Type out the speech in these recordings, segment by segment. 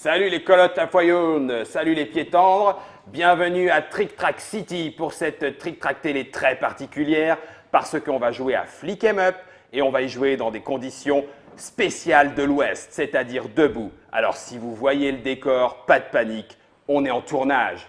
Salut les colottes à foyaunes, salut les pieds tendres, bienvenue à Trick Track City pour cette Trick Track télé très particulière parce qu'on va jouer à Flick 'em Up et on va y jouer dans des conditions spéciales de l'Ouest, c'est-à-dire debout. Alors si vous voyez le décor, pas de panique, on est en tournage.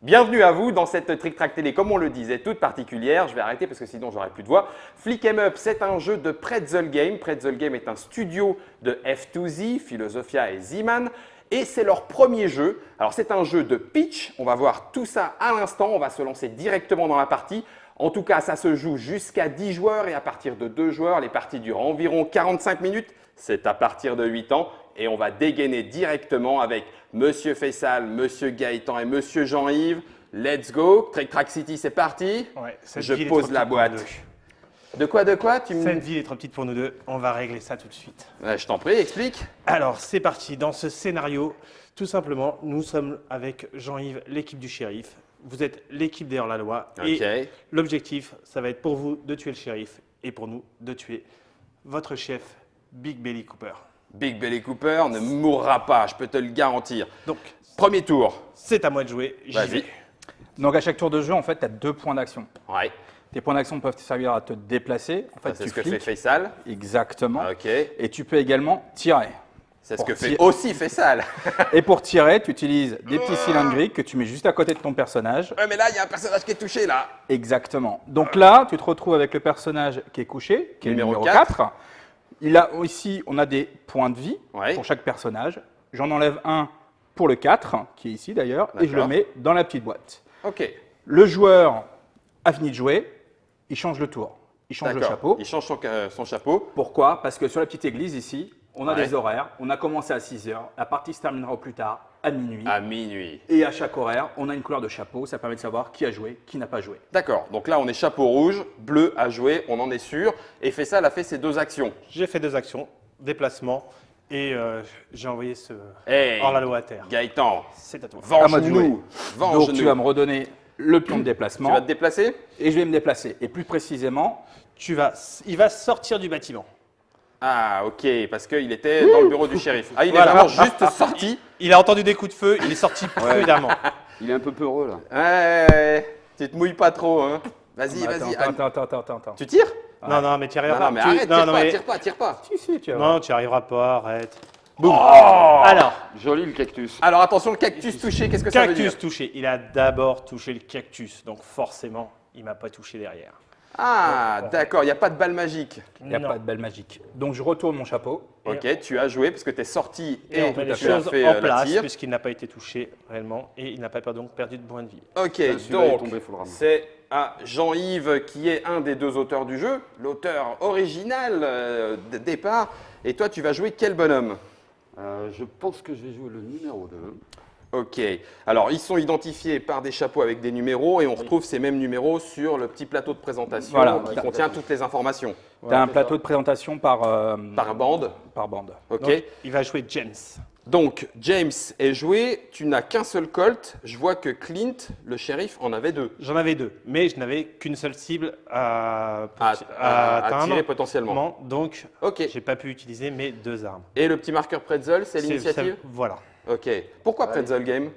Bienvenue à vous dans cette Trick Track télé, comme on le disait, toute particulière. Je vais arrêter parce que sinon j'aurai plus de voix. Flick 'em Up, c'est un jeu de Pretzel Game. Pretzel Game est un studio de F2Z, Philosophia et Z-Man. Et c'est leur premier jeu. Alors c'est un jeu de pitch. On va voir tout ça à l'instant. On va se lancer directement dans la partie. En tout cas, ça se joue jusqu'à 10 joueurs et à partir de 2 joueurs, les parties durent environ 45 minutes. C'est à partir de 8 ans. Et on va dégainer directement avec Monsieur Faisal, Monsieur Gaëtan et Monsieur Jean-Yves. Let's go. Trick Track City, c'est parti. Ouais, je pose la boîte. De quoi Cette ville est trop petite pour nous deux. On va régler ça tout de suite. Ouais, je t'en prie, explique. Alors, c'est parti. Dans ce scénario, tout simplement, nous sommes avec Jean-Yves, l'équipe du shérif. Vous êtes l'équipe des hors-la-loi. Ok. Et l'objectif, ça va être pour vous de tuer le shérif et pour nous de tuer votre chef, Big Belly Cooper. Big Belly Cooper ne mourra pas, je peux te le garantir. Donc, premier tour. c'est à moi de jouer. J'y Vas-y. vais. Donc à chaque tour de jeu, en fait, tu as 2 points d'action. Ouais. Tes points d'action peuvent te servir à te déplacer. En fait, C'est tu ce que fait fliques. Faisal. Exactement. Ok. Et tu peux également tirer. C'est ce Pour que fait tirer. aussi Faisal. Et pour tirer, tu utilises des petits cylindriques que tu mets juste à côté de ton personnage. Ouais, mais là, il y a un personnage qui est touché, là. Exactement. Donc là, tu te retrouves avec le personnage qui est couché, qui est le Numéro numéro 4. 4. Il a aussi, on a des points de vie Ouais. pour chaque personnage. J'en enlève un pour le 4, qui est ici d'ailleurs, et je le D'accord. mets dans la petite boîte. Ok. Le joueur a fini de jouer, il change le tour. Il change le D'accord. chapeau. Il change son chapeau. Pourquoi? Parce que sur la petite église ici, on a Ouais. des horaires. On a commencé à 6 h, la partie se terminera au plus tard, à minuit. À minuit. Et à chaque horaire, on a une couleur de chapeau. Ça permet de savoir qui a joué, qui n'a pas joué. D'accord. Donc là, on est chapeau rouge, bleu à jouer, on en est sûr. Et Faisal a fait ses 2 actions. J'ai fait 2 actions, déplacement, et j'ai envoyé ce Hey, hors-la-loi à terre. Gaëtan, C'est à toi. À moi de jouer. venge-nous. Donc Venge-nous. tu vas me redonner le pion de Tu déplacement vas te déplacer? et je vais me déplacer. Et plus précisément, Il va sortir du bâtiment. Ah, ok, parce qu'il était dans le bureau du shérif. Ah, il est Voilà. vraiment juste sorti. Il a entendu des coups de feu, il est sorti prudemment. Il est un peu peureux là. Ouais, tu te mouilles pas trop, hein. Vas-y, vas-y. Attends. Tu tires? Non, mais tu n'y Non, arriveras non, mais pas. arrête, Non, non, mais- tire pas. Si, si, tu vas Non, tu n'y arriveras pas, arrête. Boum. Alors, Joli le cactus. Alors attention, le cactus touché, qu'est-ce que ça veut dire? cactus touché. Il a d'abord touché le cactus, donc forcément, il ne m'a pas touché derrière. Ah, d'accord, il n'y a pas de balle magique. Il n'y a Non. pas de balle magique. Donc je retourne mon chapeau. Ok, tu as joué parce que tu es sorti Et on et met les tu as choses fait en la place, tire. puisqu'il n'a pas été touché réellement, et il n'a pas donc perdu de points de vie. Ok, celui-là est donc tombé, faut le ramener. c'est à Jean-Yves qui est un des 2 auteurs du jeu, l'auteur original de départ. Et toi, tu vas jouer quel bonhomme? Je pense que je vais jouer le numéro 2. Ok, alors ils sont identifiés par des chapeaux avec des numéros et on retrouve ces mêmes numéros sur le petit plateau de présentation Voilà. qui contient toutes les informations. Tu as un plateau de présentation par Par bande. bande. Ok. Donc, il va jouer James. Donc, James est joué, tu n'as qu'un seul Colt. Je vois que Clint, le shérif, en avait 2 J'en avais 2, mais je n'avais qu'une seule cible à à atteindre. tirer potentiellement. Donc, Ok. j'ai pas pu utiliser mes 2 armes. Et le petit marqueur Pretzel, c'est l'initiative? Voilà. Ok. Pourquoi Pretzel Game?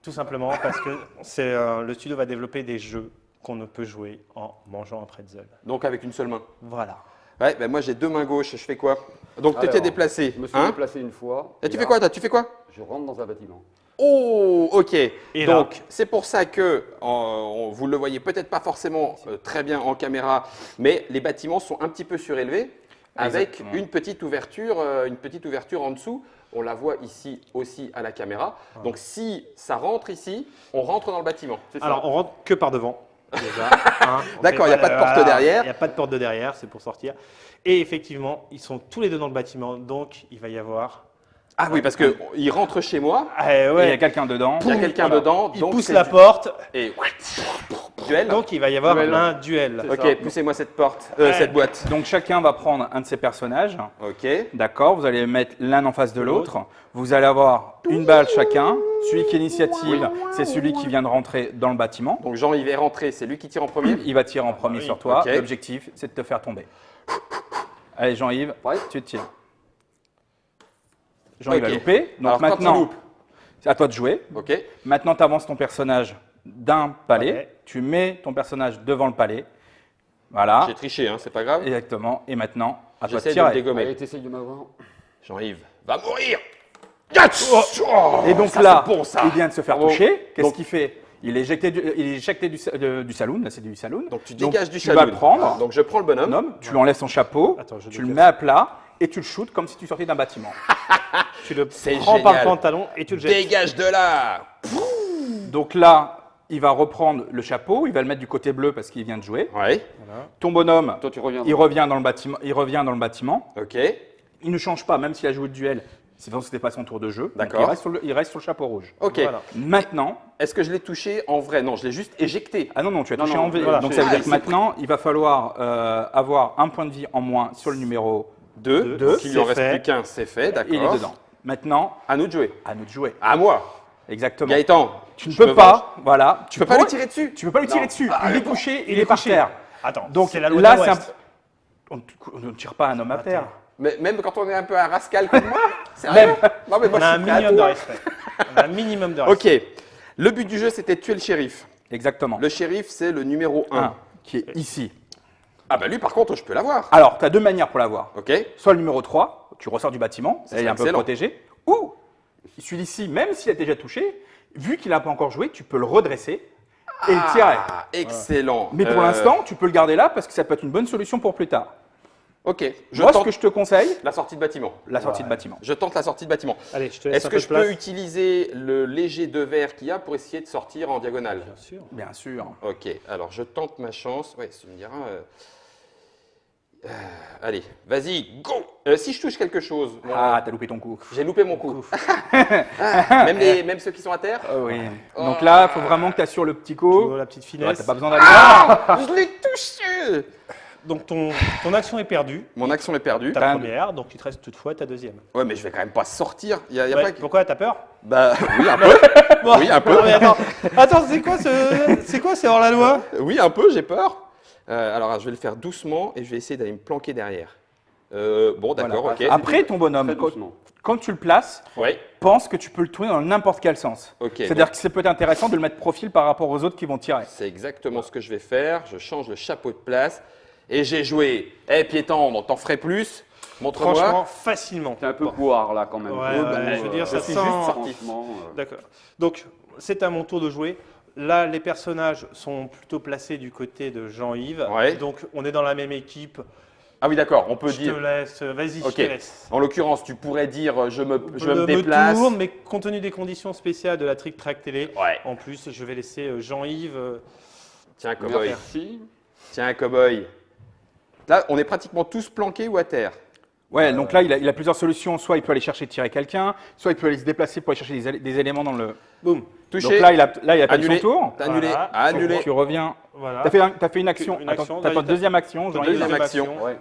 Tout simplement parce que le studio va développer des jeux qu'on ne peut jouer en mangeant un pretzel. Donc avec une seule main. Voilà. Ouais, ben moi j'ai 2 mains gauches, je fais quoi? Donc tu étais Alors, déplacé. Je me suis hein déplacé une fois. Et tu là, fais quoi toi? Tu fais quoi? Je rentre dans un bâtiment. Oh, ok. Et Donc, là- c'est pour ça que vous le voyez peut-être pas forcément très bien en caméra, mais les bâtiments sont un petit peu surélevés avec Exactement. une petite ouverture en dessous. On la voit ici aussi à la caméra. Donc, si ça rentre ici, on rentre dans le bâtiment. C'est ça. Alors, on rentre que par devant, déjà. hein. On D'accord, fait il y a pas de porte derrière. Il n'y a pas de porte de derrière, c'est pour sortir. Et effectivement, ils sont tous les deux dans le bâtiment, donc il va y avoir… Ah oui, parce qu'il rentre chez moi, Ah, Et il y ouais. a quelqu'un dedans. il y a quelqu'un Voilà. dedans. Il donc pousse c'est la du- porte, Et duel. donc il va y avoir Duel. un duel. C'est Ok, ça. poussez-moi cette porte, Ouais. cette boîte. Donc chacun va prendre un de ses personnages. Ok. D'accord, vous allez mettre l'un en face de l'autre. Vous allez avoir une balle chacun. Celui qui est initiative, c'est celui qui vient de rentrer dans le bâtiment. Donc Jean-Yves est rentré, c'est lui qui tire en premier. Il va tirer en premier oui. sur toi. Ok. L'objectif, c'est de te faire tomber. Allez Jean-Yves, Ouais. tu tires. Jean-Yves Ok. a loupé. Donc Alors, quand tu maintenant, loupes. c'est à toi de jouer. Ok. Maintenant, tu avances ton personnage d'un palais. Palais. Tu mets ton personnage devant le palais. Voilà. J'ai triché, hein, c'est pas grave. Exactement. Et maintenant, à toi de J'essaie de le tirer. dégommer. Allez, t'essayes de m'avoir. Jean-Yves va mourir. Yes Oh, Et donc ça, là, c'est bon, ça. il vient de se faire Bravo. toucher. Qu'est-ce Donc- qu'il fait? Il est éjecté du saloon. Là, c'est du saloon. Donc tu dégages du tu chalut. vas le prendre. Donc je prends le bonhomme. Bonhomme, tu lui enlèves son chapeau, Attends, je tu le déplace. mets à plat et tu le shootes comme si tu sortais d'un bâtiment. Tu le C'est prends par le génial. pantalon et tu le jettes. Dégage de là. Donc là, il va reprendre le chapeau, il va le mettre du côté bleu parce qu'il vient de jouer. Ouais. Voilà. Ton bonhomme, Toi, tu reviens. il revient dans le bâtiment. Il revient dans le bâtiment. Ok. Il ne change pas, même s'il a joué le duel. C'est parce que c'était pas son tour de jeu. Donc, D'accord. il reste sur le chapeau rouge. Ok. Voilà. Maintenant, Est-ce que je l'ai touché en vrai? Non, je l'ai juste éjecté. ah non, tu as Non, touché non, en V. voilà. Donc ça veut Ah, dire que c'est maintenant, il va falloir avoir un point de vie en moins sur le numéro. Deux. Deux. Donc il lui en C'est reste fait. plus qu'un, c'est fait, d'accord. Il est dedans. Maintenant, À nous de jouer. à nous de jouer. À moi. Exactement. Tu Tu ne peux pas, voilà. Tu peux pas lui tirer dessus. Tu peux pas lui tirer Non. dessus. Ah, il est bon. couché, il est par couché. terre. Attends, Donc c'est la loi là, de c'est un... l'Ouest. on ne tire pas un homme à terre. Mais même quand on est un peu un rascal comme moi. Sérieux? Non mais moi On a je un suis prêt à minimum de tout. respect. On a un minimum de respect. Ok. Le but du jeu c'était de tuer le shérif. Exactement. Le shérif c'est le numéro 1. Un qui est ici. Ah bah lui par contre je peux l'avoir. Alors, tu as deux manières pour l'avoir. Ok. Soit le numéro 3, tu ressors du bâtiment, Ça il est serait un peu excellent. protégé. Ou, celui d'ici, même s'il a déjà touché, vu qu'il n'a pas encore joué, tu peux le redresser et le tirer. Ah, excellent. Mais pour l'instant, tu peux le garder là parce que ça peut être une bonne solution pour plus tard. Ok. Je Moi, ce tente que je te conseille, la sortie de bâtiment. la sortie de bâtiment. Je tente la sortie de bâtiment. Allez, je te laisse Est-ce un que peu je de place. peux utiliser le léger de verre qu'il y a pour essayer de sortir en diagonale? Bien sûr. Bien sûr. Ok, alors je tente ma chance. Ouais, tu me diras. Allez, vas-y, go. Si je touche quelque chose, bon, Ah, t'as loupé ton coup. j'ai loupé mon coup. Même ceux qui sont à terre. Oui. Donc là, il faut vraiment que tu assures le petit Tu coup. vois la petite Ouais, finesse. t'as pas besoin d'aller. Je l'ai touché. Donc ton action est perdue. Mon action est perdue. Ta T'as un- première, donc il te reste toutefois ta deuxième. Ouais, mais je vais quand même pas sortir. Y a Ouais, pas que- Pourquoi t'as peur? Bah oui, un peu. Oui, un peu. Non, mais attends, c'est quoi, c'est hors la loi? Oui, un peu. J'ai peur. Alors, je vais le faire doucement et je vais essayer d'aller me planquer derrière. Bon, d'accord, Voilà. ok. Après, ton bonhomme, Très doucement. quand tu le places, Ouais. pense que tu peux le tourner dans n'importe quel sens. Ok. C'est-à-dire que c'est peut-être intéressant de le mettre profil par rapport aux autres qui vont tirer. C'est exactement ce que je vais faire. Je change le chapeau de place et j'ai joué. Eh, piéton, on t'en ferait plus. Montre-moi. Franchement, facilement. T'es un peu Bon. poire là quand même. Ouais, ouais, je veux dire, ça suis sent- juste sorti. Franchement, D'accord. Donc, c'est à mon tour de jouer. Là, les personnages sont plutôt placés du côté de Jean-Yves. Ouais. Donc, on est dans la même équipe. Ah oui, d'accord. On peut Je te dire. laisse. Vas-y, Ok. je te laisse. En l'occurrence, tu pourrais dire je me Je déplace. tourne, mais compte tenu des conditions spéciales de la Trick Track Télé, Ouais. en plus, je vais laisser Jean-Yves. Tiens, cowboy. merci. Tiens, cowboy. Là, on est pratiquement tous planqués ou à terre. Ouais, donc là, il a plusieurs solutions. Soit il peut aller chercher tirer quelqu'un, soit il peut aller se déplacer pour aller chercher des éléments dans le. Boum. Touché. Donc là, il a perdu Annulé. son tour. T'as annulé. Voilà. Annulé. Tu reviens. Voilà. T'as fait une action. Une Attends, action, t'as ta vas-y, deuxième action. Jean-Yves. Deuxième action. Ouais.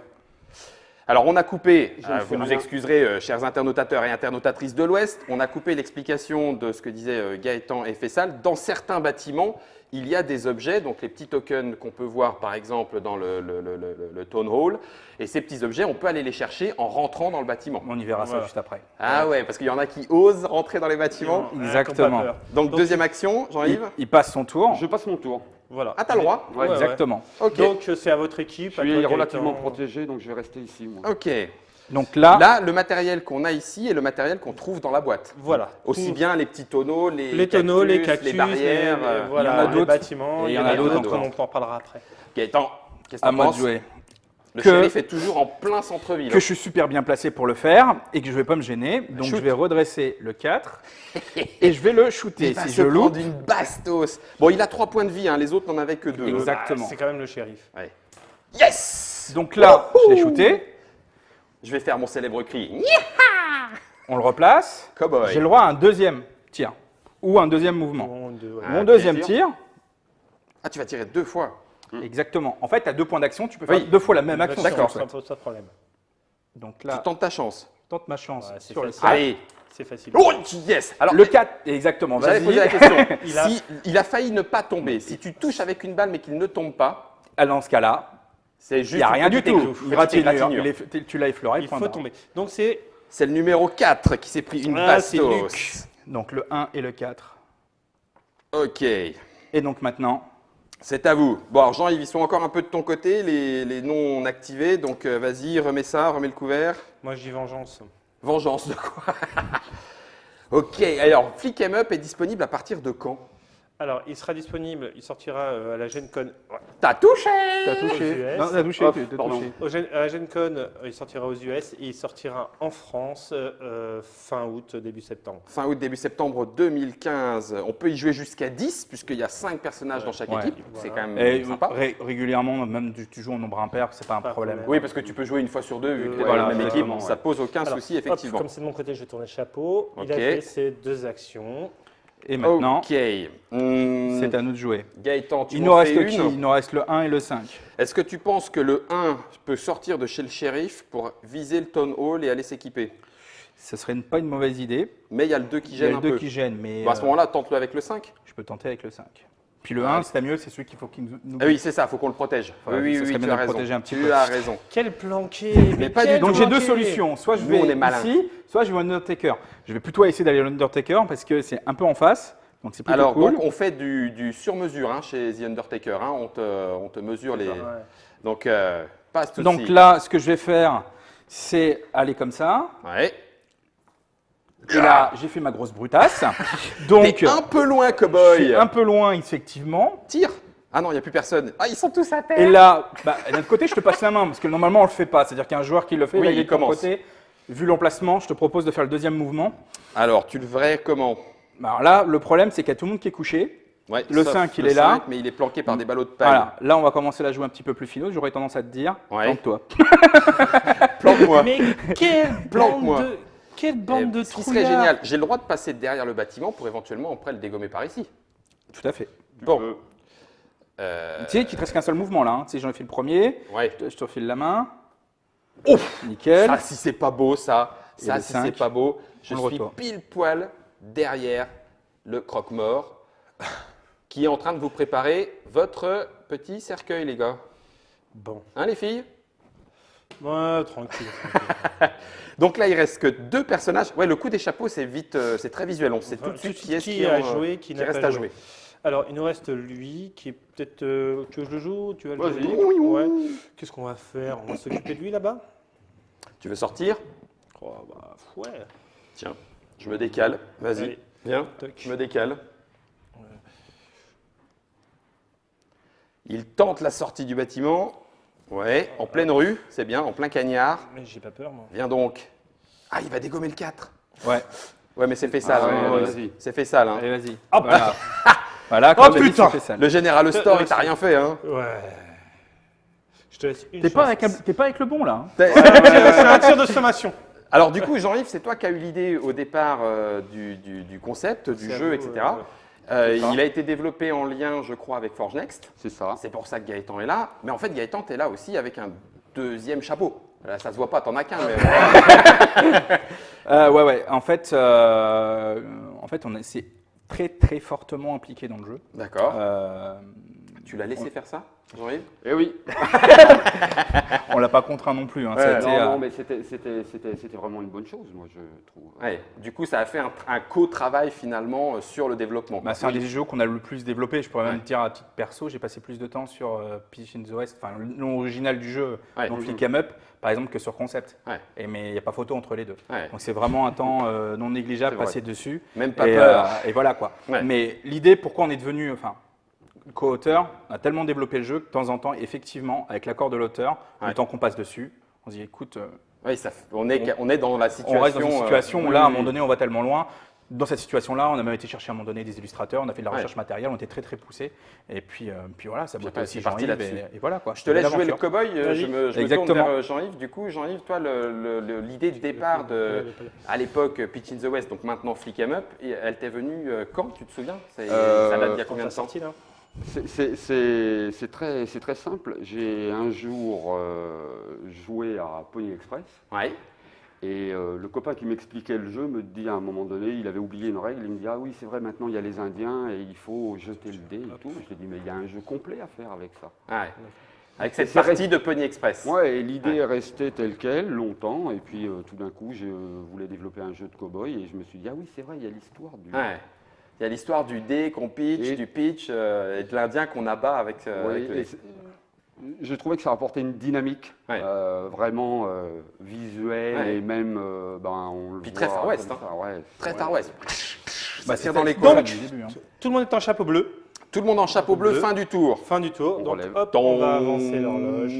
Alors, on a coupé, Je ne vous fais nous rien. excuserez, chers internautateurs et internautatrices de l'Ouest, on a coupé l'explication de ce que disaient Gaëtan et Fessal. Dans certains bâtiments, il y a des objets, donc les petits tokens qu'on peut voir par exemple dans le Town Hall. Et ces petits objets, on peut aller les chercher en rentrant dans le bâtiment. On y verra ça Voilà. juste après. Ah ouais, parce qu'il y en a qui osent rentrer dans les bâtiments. Ouais, Exactement. qu'on pas peur. Donc, deuxième action, Il, Jean-Yves. il passe son tour. Je passe mon tour. Voilà. Ah, t'as le droit. Ouais. Exactement. Ok. Donc, c'est à votre équipe. Je à suis toi, relativement Gaëtan. protégé, donc je vais rester ici. Moi. Ok. Donc là, Là, le matériel qu'on a ici est le matériel qu'on trouve dans la boîte. Voilà. Aussi Tout- bien les petits tonneaux, les tonneaux, les cactus, les barrières. voilà, il y en a les d'autres. bâtiments. Et Il y en a d'autres, encore. on en reparlera après. Gaëtan, qu'est-ce que à t'en moi de penses? jouer. Le Que- shérif est toujours en plein centre-ville. Que je suis super bien placé pour le faire et que je ne vais pas me gêner. Donc Shoot. je vais redresser le 4 et je vais le shooter. Il va Si se je loupe, prendre une bastos. Bon, il a 3 points de vie, hein, les autres n'en avaient que 2. Exactement. Ah, c'est quand même le shérif. Yes. donc là, je l'ai shooté. Je vais faire mon célèbre cri. On le replace. Cowboy. J'ai le droit à un deuxième tir ou un deuxième mouvement. Bon, ouais. Mon deuxième plaisir. tir, Ah, tu vas tirer 2 fois. exactement. En fait, tu as 2 points d'action. Tu peux faire Oui. 2 fois la même action. si tu D'accord. le souhaites. Pas de problème. Donc Tu là, tentes ta chance. tente ma chance Ouais, c'est sur le facile. 4. Allez. C'est facile. Oh, yes. Alors, Le 4, exactement. j'allais Vas-y. poser la question. Il a- Si il a failli ne pas tomber, si tu touches avec une balle mais qu'il ne tombe pas, Ah, dans ce cas-là, c'est il juste n'y a une rien du petite tout. égratignure. Gratinure, Égratignure. tu l'as effleuré. Il point faut barre. tomber. Donc c'est C'est le numéro 4 qui s'est pris une C'est bastos. Luc. Donc le 1 et le 4. Ok, Et donc maintenant, c'est à vous. Bon, alors Jean-Yves, ils sont encore un peu de ton côté, les non activés. Donc vas-y, remets ça, remets le couvert. Moi, je dis vengeance. Vengeance de quoi? Ok, alors Flick 'em Up est disponible à partir de quand? Alors, il sera disponible, il sortira à la Gen Con. T'as touché! t'as touché. US. Non, t'as touché, Hop, t'as pardon. touché. À la Gen Con, il sortira aux US et il sortira en France fin août, début septembre. Fin août, début septembre 2015. On peut y jouer jusqu'à 10, puisqu'il y a 5 personnages dans chaque Ouais. équipe. Voilà. C'est quand même Et sympa. régulièrement, même tu joues en nombre impair, c'est pas un Pas problème. problème. Oui, parce que tu peux jouer une fois sur deux, vu que tu es Voilà, dans la même équipe. exactement, Ça pose aucun Alors, souci, hop, effectivement. comme c'est de mon côté, je vais tourner le chapeau. Il a Ok. fait ses 2 actions. Et maintenant, Ok. Hmm, c'est à nous de jouer. Gaëtan, tu Il m'en nous fais reste qui? une. Il nous reste le 1 et le 5. Est-ce que tu penses que le 1 peut sortir de chez le shérif pour viser le town hall et aller s'équiper? Ce serait pas une mauvaise idée. Mais il y a le 2 qui Il y a gêne le un 2 peu. qui gêne, mais Bon, à ce moment-là, tente-le avec le 5. je peux tenter avec le 5. Puis le Ouais. 1, c'est mieux, c'est celui qu'il faut qu'il nous. Ah oui, c'est ça, il faut qu'on le protège. Voilà, oui, ça oui, serait tu bien as de le raison. protéger un petit Tu peu. as raison. Quel planqué! Mais pas quel du tout. Donc j'ai deux planqué. solutions. Soit je Nous, vais on est malins. ici, soit je vais au Undertaker. Je vais plutôt essayer d'aller à l'Undertaker parce que c'est un peu en face. Donc c'est plutôt Alors, cool. donc, on fait du sur-mesure hein, chez The Undertaker. Hein. On te mesure les. Ouais. Donc, pas de souci. Donc là, ce que je vais faire, c'est aller comme ça. Ouais. Et là, j'ai fait ma grosse brutasse. Donc, T'es un peu loin, je cowboy. suis un peu loin, effectivement. Tire. Ah non, il n'y a plus personne. Ah, ils sont tous à terre. Et là, d'un autre côté, je te passe la main parce que normalement, on le fait pas. C'est-à-dire qu'un joueur qui le fait, Oui, là, il il est de ton commence. côté. Vu l'emplacement, je te propose de faire le deuxième mouvement. Alors, tu le verrais comment? Alors là, le problème, c'est qu'il y a tout le monde qui est couché. Ouais, Le sauf 5, il le est là. 5, mais il est planqué par des ballots de paille. Voilà, là, on va commencer à la jouer un petit peu plus finaux. J'aurais tendance à te dire, Ouais. plante-toi. Plante-moi. Mais quelle Plante-moi. bande de, quelle bande de Ce qui serait trouillards. génial, j'ai le droit de passer derrière le bâtiment pour éventuellement après le dégommer par ici. Tout à fait. Bon. Tu sais qu'il te reste qu'un seul mouvement là. Hein. Tu sais, j'en ai fait le premier. Ouais. Je te refile la main. Ouf. Nickel. Ça, si c'est pas beau, ça. Et Ça, le si 5, c'est pas beau. Je on le suis retourne. pile poil derrière le croque-mort qui est en train de vous préparer votre petit cercueil, les gars. Bon, Hein, les filles? ouais, tranquille. Donc là, il reste que 2 personnages. Ouais, le coup des chapeaux, c'est vite, c'est très visuel. On sait tout de suite qui est-ce qui en- a joué, qui n'a reste pas à joué. jouer. Alors, il nous reste lui qui est peut-être. Tu veux que je le joue? Tu vas le Vas-y. jouer? Ouais. Qu'est-ce qu'on va faire? On va s'occuper de lui là-bas? Tu veux sortir? Oh, bah, ouais. Tiens, je me décale. Vas-y, Allez. viens. Toc. Je me décale. Il tente la sortie du bâtiment. Ouais, en pleine rue, c'est bien, en plein cagnard. Mais j'ai pas peur, moi. Viens donc. Ah, il va dégommer le 4. Ouais. Ouais, mais c'est fait sale. Ah, hein, ouais, euh, vas-y. c'est fait sale. Hein. Allez, vas-y. Hop. Voilà. Voilà, comme je l'ai dit, putain. c'est fait ça. Le général Store, il t'a rien fait. Hein. Ouais. Je te laisse une T'es pas, chance. t'es pas avec le bon là. Hein. C'est un tir de sommation. Alors du coup, Jean-Yves, c'est toi qui as eu l'idée au départ du concept, du C'est à jeu, vous, etc. C'est ça. Il a été développé en lien, je crois, avec Forge Next. C'est ça. C'est pour ça que Gaëtan est là. Mais en fait, Gaëtan, tu es là aussi avec un deuxième chapeau. Là, ça se voit pas, t'en as qu'un. Mais... Ouais. En fait, c'est très très fortement impliqué dans le jeu. D'accord. Euh, Tu l'as laissé faire ça, Jean-Yves? Eh oui. on l'a pas contraint non plus. Hein. Ouais, Ça a été, Non, mais c'était vraiment une bonne chose, moi, je trouve. Ouais. Du coup, ça a fait un co-travail finalement sur le développement. Bah, c'est un des jeux qu'on a le plus développé. Je pourrais même Ouais. dire à titre perso, j'ai passé plus de temps sur Peach in the West, enfin le nom original du jeu, Ouais. donc Flick 'em Up, par exemple, que sur Concept. Ouais. Mais il n'y a pas photo entre les deux. Ouais. Donc c'est vraiment un temps non négligeable C'est vrai. passé dessus. Même pas et, peur. et voilà quoi. Ouais. Mais l'idée, pourquoi on est devenu, co-auteur, on a tellement développé le jeu que de temps en temps, effectivement, avec l'accord de l'auteur, Ouais. le temps qu'on passe dessus, on se dit écoute, Oui, on est dans la situation. on reste dans une situation où oui, là, à un oui. moment donné, on va tellement loin. Dans cette situation-là, on a même été chercher à un moment donné des illustrateurs, on a fait de la Ouais. recherche matérielle, on était très très poussé. Et puis voilà, ça bottait après, aussi c'est parti Jean-Yves là-dessus. et voilà quoi. Je te laisse Belle jouer le aventure. cow-boy, je Vas-y. me tourne Exactement. vers Jean-Yves. Du coup, Jean-Yves, toi, l'idée de départ à l'époque Pitch in the West, donc maintenant Flick 'em Up, elle t'est venue quand, tu te souviens? Ça date d'il y a combien de temps? sorti là? C'est très simple. J'ai un jour joué à Pony Express Ouais. et le copain qui m'expliquait le jeu me dit à un moment donné, il avait oublié une règle, il me dit ah oui c'est vrai maintenant il y a les Indiens et il faut jeter le dé et tout. Je lui ai dit mais il y a un jeu complet à faire avec ça. Ouais. Avec cette C'est partie de Pony Express. Ouais, et l'idée est restée telle quelle longtemps. Et puis tout d'un coup, je voulais développer un jeu de cow-boy et je me suis dit, ah oui, c'est vrai, il y a l'histoire du. Ouais. Il y a l'histoire du dé qu'on pitch, Et- du pitch et de l'Indien qu'on abat avec, Ouais, avec le et je trouvais que ça apportait une dynamique Ouais. vraiment visuelle Ouais. et même, on le Puis voit très Far West, comme ça, ouais, Très ouais. Far West. Bah, Ça tire dans c'était les ça coins. du début, hein. Tout le monde est en chapeau bleu. Tout le monde en chapeau bleu, Bleu. fin du tour. Fin du tour. On Donc relève. hop, on va avancer l'horloge.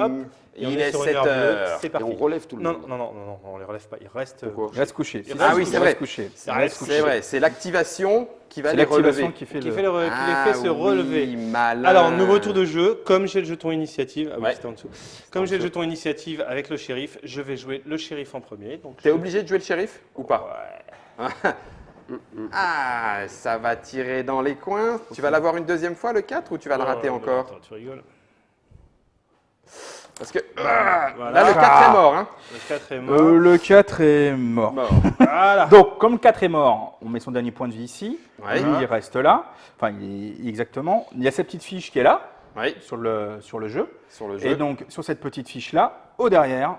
Hop. Et on Il est est sur une 7 heure bleue. heures. C'est Et parti. on relève tout le Non, monde. non, non, non, non, on les relève pas. Ils restent. Pourquoi Reste couché. Il Ah reste oui, c'est vrai. Reste couché. C'est vrai, c'est l'activation qui va C'est les l'activation relever. qui fait qui le. fait qui les fait se relever. Oui, malin. Alors, nouveau tour de jeu. Comme j'ai le jeton initiative, ah oui, Ouais. c'était en dessous. Comme j'ai le jeton initiative avec le shérif, je vais jouer le shérif en premier. Donc, T'es obligé de jouer le shérif ou pas? Ah, ça va tirer dans les coins. Tu vas l'avoir une deuxième fois, le 4, ou tu vas le rater encore? Attends, tu rigoles. Parce que Voilà. là, le 4 est mort. Hein. Le 4 est mort. Le 4 est mort. Mort. Voilà. Donc, comme le 4 est mort, on met son dernier point de vie ici. Ouais. Lui, il reste là. Enfin, exactement. Il y a cette petite fiche qui est là, Oui, sur le jeu. sur le jeu. Et donc, sur cette petite fiche-là, au derrière,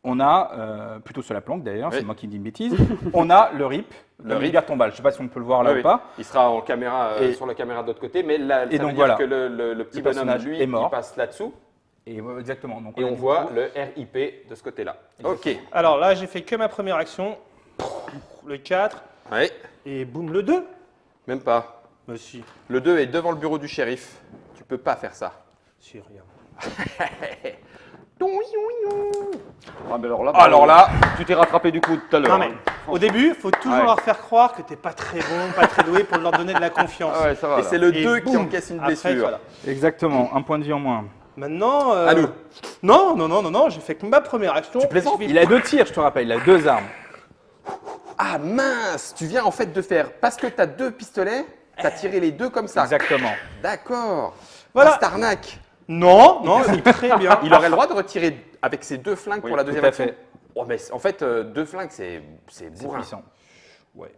on a, plutôt sur la planque d'ailleurs, Oui. c'est moi qui dis une bêtise, on a le RIP, Le le RIP. rivière tombale. Je ne sais pas si on peut le voir là Oui, ou pas. il sera en caméra, Et- sur la caméra de l'autre côté, mais là, Et ça donc veut dire voilà. que le petit Le bonhomme, personnage lui, est mort. il passe là-dessous, Et exactement. Donc, et a on du voit coup- le RIP de ce côté-là. Ok. Alors là, j'ai fait que ma première action. Le 4. Oui, Et boum, le 2. même pas. Bah si. Le 2 est devant le bureau du shérif. Tu peux pas faire ça. Si, regarde. Ah, mais alors là, Alors là, tu t'es rattrapé du coup tout à l'heure. Non mais, au début, il faut toujours Ouais. leur faire croire que t'es pas très bon, pas très doué pour leur donner de la confiance. Ah ouais, ça va. et là. c'est le Et 2 qui boum. encaisse une Après, blessure. voilà. Exactement, un point de vie en moins. Maintenant, À nous. Non, non, non, non, non, j'ai fait que ma première action. Tu plaisantes? Je vais- Il a 2 tirs, je te rappelle, il a 2 armes. Ah mince, tu viens en fait de faire, parce que tu as 2 pistolets, tu as tiré les 2 comme ça. Exactement. D'accord. Voilà. Ah, c'est arnaque. Non, non, c'est très bien. Il aurait le droit de retirer avec ses 2 flingues Oui, pour la tout deuxième à action. fait. Oh, mais en fait, 2 flingues, c'est C'est bourrin. puissant. Ouais.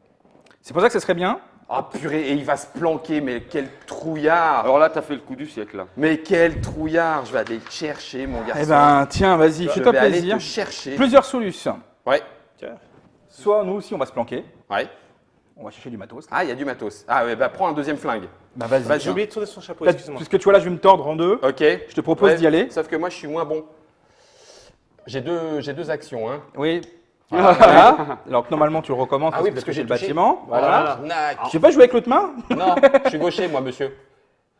C'est pour ça que ce serait bien. Ah purée, et il va se planquer, mais quel trouillard. Alors là, tu as fait le coup du siècle. Là. Mais quel trouillard. Je vais aller te chercher, mon garçon. Eh ben, tiens, vas-y, je fais-toi vais aller plaisir. te chercher. Plusieurs solutions. Ouais, Tiens. Soit nous aussi, on va se planquer. ouais. On va chercher du matos. Ah, il y a du matos. Ah ouais, bah prends un deuxième flingue. Bah vas-y. Vas-y. J'ai oublié de tourner son chapeau, Peut-être, excuse-moi. puisque tu vois là, je vais me tordre en deux. Ok. Je te propose d'y aller. Sauf que moi, je suis moins bon. J'ai deux actions, hein. Oui. Voilà. Alors que normalement, tu recommences Ah oui, parce parce que que j'ai le touché. bâtiment. Voilà. Arnaque. Tu veux pas jouer avec l'autre main? Non, je suis gaucher, moi, monsieur.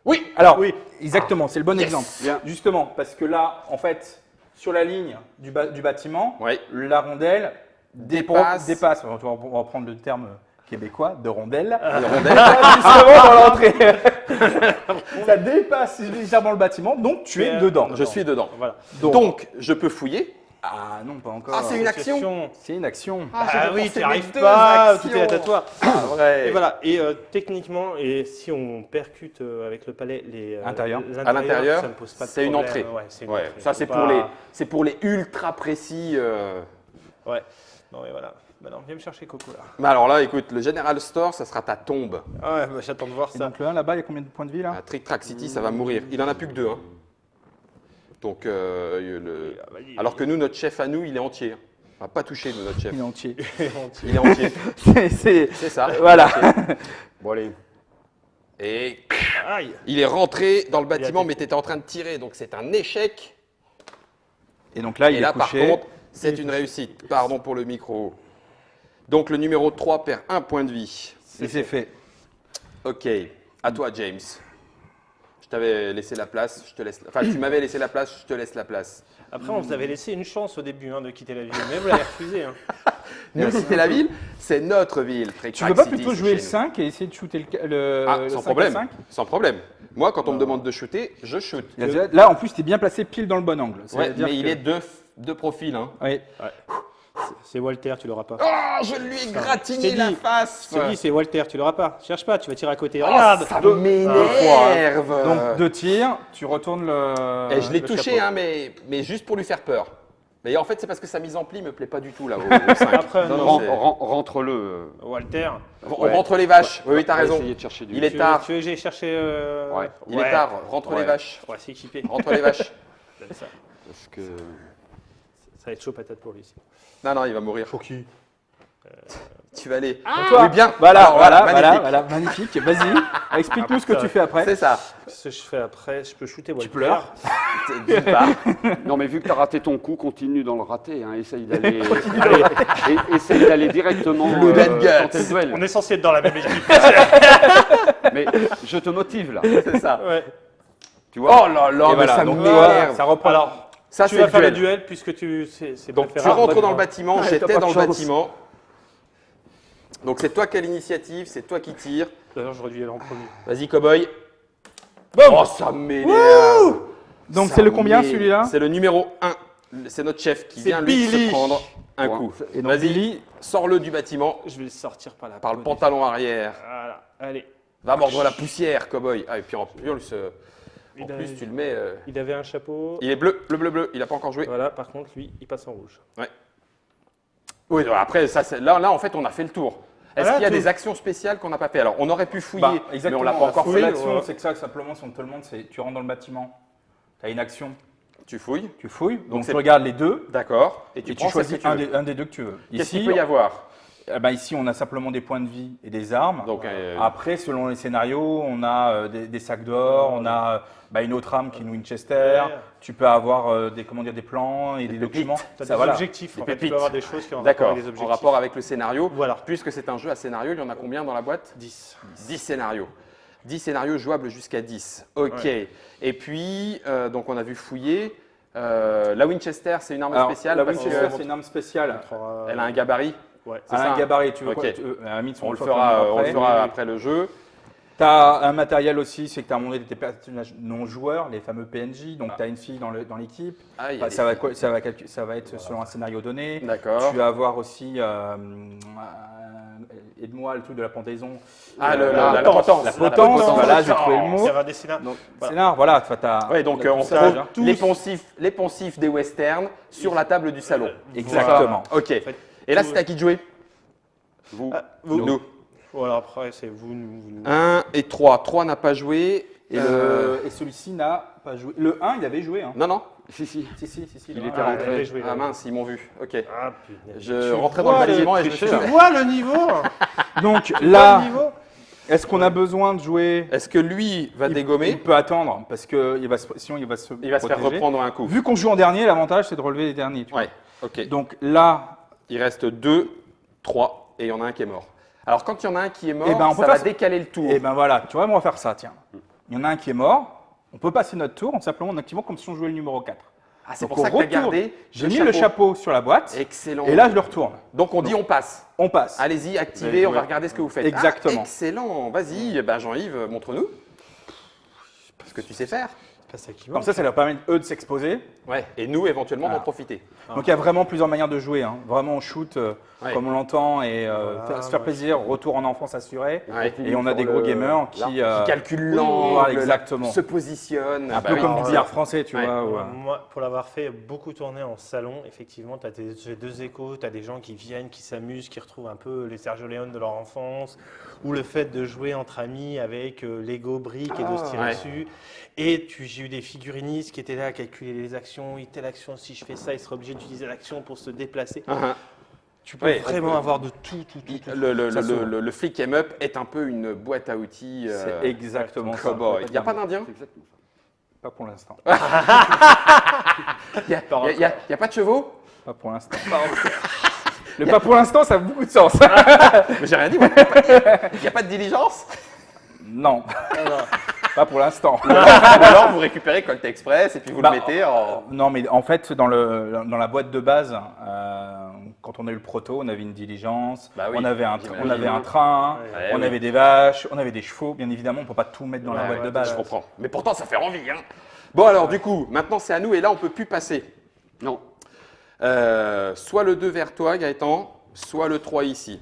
Oui. Alors, Oui. exactement, c'est le bon Yes. exemple. Bien. Justement, parce que là, en fait, sur la ligne du bâtiment, Ouais. la rondelle Dépasse. dépasse. On va reprendre le terme québécois de rondelle. Une rondelle. Justement dans l'entrée. Ça dépasse légèrement le bâtiment, donc tu es Mais, dedans. Je suis dedans. Voilà. Donc, je peux fouiller. Ah non, pas encore. Ah, c'est une action. C'est une action. Ah, j'ai Ah oui, dépensé tu n'y arrives mes pas, 2 tout est à actions. toi. Ah, vrai. Et voilà, et techniquement, et si on percute avec le palais les Intérieur. À l'intérieur, ça ne pose pas de c'est une problème. entrée. Ouais, c'est une Ouais, entrée. ça c'est Faut pour pas- les ultra précis. Ouais. Non, et voilà. Maintenant, viens me chercher Coco là. Mais alors là, écoute, le General Store, ça sera ta tombe. Ah ouais, bah, j'attends de voir Et ça. donc le 1 là-bas, il y a combien de points de vie là? À Trick Track City, ça va mourir. Il en a plus que 2. Hein. Donc, alors que nous, notre chef à nous, il est entier. On va pas toucher nous, notre chef. Il est entier. Il est entier. C'est- C'est ça. Voilà. Bon, allez. Et Aïe. il est rentré dans le bâtiment, été- mais tu étais en train de tirer. Donc c'est un échec. Et donc là, il Et est là, par couché. contre, c'est une réussite. Pardon pour le micro. Donc le numéro 3 perd 1 point de vie. Et c'est fait. Ok, à toi James. Je t'avais laissé la place, je te laisse. Enfin, tu m'avais laissé la place, je te laisse la place. Après, on vous avait laissé une chance au début de quitter la ville, mais vous l'avez refusé. Hein. Nous, c'était la ville, c'est notre ville. Trick Tu Track veux pas City, plutôt c'est jouer chez le nous. 5 et essayer de shooter le Ah, le sans 5 à problème. 5? Sans problème. Moi, quand on me demande de shooter, je shoot. Là, en plus, tu es bien placé pile dans le bon angle. Ouais, C'est-à-dire mais il que- est de profil. Hein. Oui. C'est Walter, tu l'auras pas. Oh, je lui ai gratiné t'ai la dit. face. Je te dis, c'est Walter, tu l'auras pas. Cherche pas, tu vas tirer à côté. Oh, Regarde. ça Deux m'énerve. Donc 2 tirs, tu retournes le. Et je l'ai le touché, chapeau. hein, mais juste pour lui faire peur. Mais en fait, c'est parce que sa mise en pli me plaît pas du tout là au 5. Après, Non, non, non, c'est- Rentre-le. Walter, On rentre les vaches. Oui, t'as On va raison. essayer de chercher du. Il est tard. tu veux que j'aille chercher... Ouais. Il est tard. Rentre les Ouais. vaches. On va s'équiper. Rentre les vaches. Ça, Parce que. ça va être chaud patate pour lui ici. Non, non, il va mourir. Pour qui? Tu vas aller. Toi. Oui, bien. Voilà, Alors, voilà, magnifique. voilà, magnifique. Vas-y, explique-nous ce que tu fais après. C'est ça. Ce que je fais après, je peux shooter Walter. pleures D'une part. Non, mais vu que tu as raté ton coup, continue dans le raté. Hein. Essaye d'aller. Essaye d'aller directement Blood and guts. tenter le duel. On est censé être dans la même équipe. Mais je te motive là. C'est ça. Ouais. Tu vois. Oh là là, Et mais voilà, ça donc m'énerve. ça reprend. Alors, Ça, tu c'est vas le faire le duel. duel puisque c'est Donc, tu préférable. rentres dans le bâtiment, Ouais, t'as j'étais pas dans de le chance. bâtiment. Donc, c'est toi qui as l'initiative, c'est toi qui tires. D'ailleurs, j'aurais dû y aller en premier. Vas-y, cowboy. Boum. Oh, ça m'énerve. Donc Ça c'est le combien m'énerve. celui-là? C'est le numéro 1. C'est notre chef qui C'est vient lui Billy. se prendre un Ouais. coup. Et donc Vas-y, Billy, sors-le du bâtiment Je vais le sortir par la par le peau. pantalon arrière. Voilà, allez. Va mordre la poussière, cowboy. Ah, et puis en plus, Il en a- plus tu le mets. Il avait un chapeau. Il est bleu, bleu, bleu, bleu. Il n'a pas encore joué. Voilà, par contre, lui, il passe en rouge. Oui, donc après, ça, là, en fait, on a fait le tour. Est-ce Voilà, qu'il y a tout. des actions spéciales qu'on n'a pas fait? Alors, on aurait pu fouiller, bah, mais exactement. on l'a pas encore fait. L'action, c'est que ça, simplement, si on te le montre, c'est tu rentres dans le bâtiment, tu as une action, Tu fouilles, tu fouilles, donc c'est- tu regardes les deux d'accord, et et tu tu prends celle choisis que tu veux. un des deux que tu veux. Qu'est-ce qu'il peut y avoir? Ici, on a simplement des points de vie et des armes. Donc, Après, selon les scénarios, on a des sacs d'or, on a une autre arme qui est une Winchester. Ouais. Tu peux avoir des plans et des documents. Tu as Ça, des voilà. objectifs. Des En fait, tu pépites. peux avoir des choses qui ont un rapport d'accord, avec les en objectifs. rapport avec le scénario. Voilà. Puisque c'est un jeu à scénario, il y en a combien dans la boîte? 10. 10 scénarios. 10 scénarios jouables jusqu'à 10. Ok. Et puis, donc on a vu fouiller. La Winchester, c'est une arme Alors, spéciale la parce Winchester, que c'est une arme spéciale. elle a un gabarit. Ouais. C'est Elle a ça, un hein. gabarit, tu veux Ok. quoi à la limite, On le peut fera, faire après. après le jeu. Tu as un matériel aussi, c'est que tu as monté tes personnages non joueurs, les fameux PNJ. Donc, tu as une fille dans l'équipe. Ah, il y a des- Ça va être selon un scénario donné. D'accord. Tu vas avoir aussi, aide-moi, le truc de la pendaison. Ah, La la potence. La potence, voilà, j'ai trouvé le mot. Ça va des scénarios. Donc, Voilà. scénar, voilà. T'as, Ouais, donc t'as on tout ça, trouve déjà. les poncifs des westerns sur la table du salon. Exactement. Ok. Et là, c'est à qui de jouer? Vous. Vous. Nous. Voilà, après, c'est vous, nous. 1 et 3. 3 n'a pas joué. Et Et celui-ci n'a pas joué. Le 1, il avait joué. Hein. Non, non. Si, si. Si. Il le était 1. rentré. avait joué, Ah mince, ils m'ont vu. Ok. Ah, putain. Je rentrais dans le bâtiment et je me suis Tu dit, vois le niveau Donc Tu vois là, le niveau est-ce qu'on a besoin de jouer? est-ce que lui va Il dégommer? peut attendre parce que sinon il va se Il va se faire protéger. reprendre un coup. Vu qu'on joue en dernier, l'avantage c'est de relever les derniers. tu vois. Ouais, ok. Donc là, Il reste 2, 3 et il y en a un qui est mort. Alors quand il y en a un qui est mort, Eh ben, on peut ça va faire ça. décaler le tour. et ben voilà, tu vois, on va faire ça. Tiens, il y en a un qui est mort. On peut passer notre tour en simplement en activant comme si on jouait le numéro 4. Ah, c'est Donc, pour ça on que tu as retourne. gardé J'ai mis le chapeau sur la boîte Excellent. et là je le retourne. Donc on dit on passe. On passe. Allez-y, activez, Bien on va joué. regarder ce que vous faites. Exactement. Ah, excellent. Vas-y, ben Jean-Yves, montre-nous. Ce que tu sais faire. Pas ça qui Comme ça leur permet eux de s'exposer. Ouais. Et nous, éventuellement, d'en Ah. profiter. Donc il y a vraiment plusieurs manières de jouer. Hein. Vraiment on shoot Ouais. comme on l'entend et Voilà, se faire moi, plaisir, retour en enfance assuré. Ouais. Et on a des gros gamers qui calculent voilà, l'angle, exactement. se positionnent. un peu comme du billard français, tu Ouais. vois. où, Moi, pour l'avoir fait beaucoup tourner en salon, effectivement, tu as deux échos, tu as des gens qui viennent, qui s'amusent, qui retrouvent un peu les Sergio Leone de leur enfance, ou le fait de jouer entre amis avec Lego, briques et de se tirer ouais. dessus. Et j'ai eu des figurinistes qui étaient là à calculer les actions, telle action, si je fais ça, il sera obligé d'utiliser l'action pour se déplacer. Uh-huh. Tu peux Ouais, vraiment avoir de tout. Le Flick 'em Up est un peu une boîte à outils C'est exactement ça. cowboy. Il n'y a pas d'Indien? C'est exactement ça. Pas pour l'instant. Il n'y a pas de chevaux? Pas pour l'instant. Le pas pour l'instant, ça a beaucoup de sens. Mais j'ai rien dit, moi. Il n'y a pas de diligence? non. Pas pour l'instant. Ou alors vous récupérez Colt Express et puis vous Bah, le mettez en... Non, mais en fait, dans la boîte de base, quand on a eu le proto, on avait une diligence, Bah oui, on avait un j'imagine. train, Ouais, on oui. avait des vaches, on avait des chevaux. Bien évidemment, on ne peut pas tout mettre dans la Ouais, boîte ouais, de base. Je comprends. Mais pourtant, ça fait envie. Hein. Bon, alors, du coup, maintenant, c'est à nous et là, on ne peut plus passer. Non. Soit le 2 vers toi, Gaëtan, soit le 3 ici.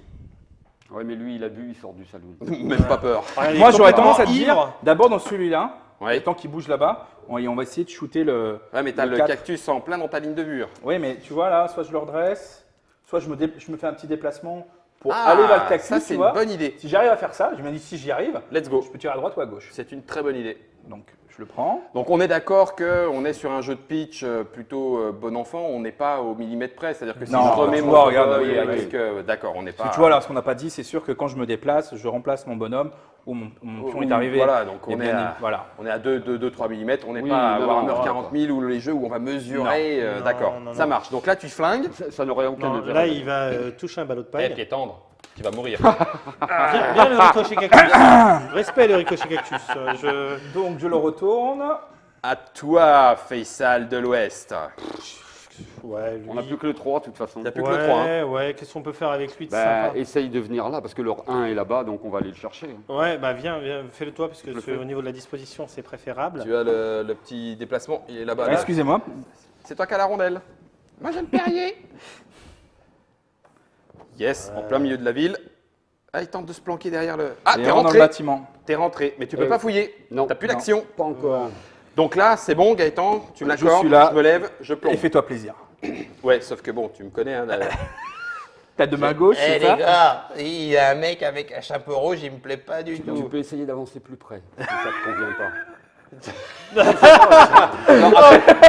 Ouais, mais lui, il a bu, il sort du salon. Même pas peur. Moi, j'aurais tendance à te dire, d'abord dans celui-là, Ouais. Le temps qu'il bouge là-bas, on va essayer de shooter le. Ouais, mais t'as le 4. cactus en plein dans ta ligne de vue. Oui, mais tu vois là, soit je le redresse, soit je me fais un petit déplacement pour Ah, aller vers le cactus. ça c'est tu une vois. bonne idée. Si j'arrive à faire ça, je me dis si j'y arrive, Let's go. je peux tirer à droite ou à gauche. C'est une très bonne idée. Donc je le prends. Donc on est d'accord qu'on est sur un jeu de pitch plutôt bon enfant, on n'est pas au millimètre près. C'est-à-dire que si Non, je remets tu mon vois, regarde, cow-boy, oui, est-ce oui. que- d'accord, on n'est pas. Parce que tu vois là, ce qu'on n'a pas dit, c'est sûr que quand je me déplace, je remplace mon bonhomme ou mon pion Oui, est arrivé. Voilà, donc Et on est, bien, à, voilà. on est à 2-3 mm, on n'est Oui, pas à non, Warhammer non, 40 000 ou les jeux où on va mesurer. Non, d'accord, non, ça non. marche. Donc là tu flingues. Ça n'aurait aucun Non, intérêt. là, il va toucher un ballot de Eh, paille. pied tendre, tu vas mourir. Bien le ricochet cactus. Respect le ricochet cactus. Donc je le retourne. À toi, Faisal de l'Ouest. Ouais, lui. On n'a plus que le 3 de toute façon. Il n'y a plus que le 3. hein. Ouais, qu'est-ce qu'on peut faire avec lui de Bah, sympa? essaye de venir là parce que leur 1 est là-bas, donc on va aller le chercher. Ouais, bah viens, fais-le toi, parce que le fais. au niveau de la disposition, c'est préférable. Tu as le petit déplacement, il est là-bas. là. Excusez-moi. C'est toi qui as la rondelle. Moi j'ai le Perrier. Yes, en plein milieu de la ville. Ah, il tente de se planquer derrière le. Ah, Et t'es on dans le rentré. bâtiment. T'es rentré, mais tu peux Euh, pas fouiller. non, T'as plus non. d'action. Pas encore. Donc là, c'est bon, Gaëtan, tu Je m'accordes, suis là. je me lève, je Et plombe. fais-toi plaisir. Ouais, sauf que bon, tu me connais. Hein, T'as de main gauche, Eh c'est les ça gars, il y a un mec avec un chapeau rouge, il me plaît pas du Tu tout. peux essayer d'avancer plus près. Si ça te convient pas.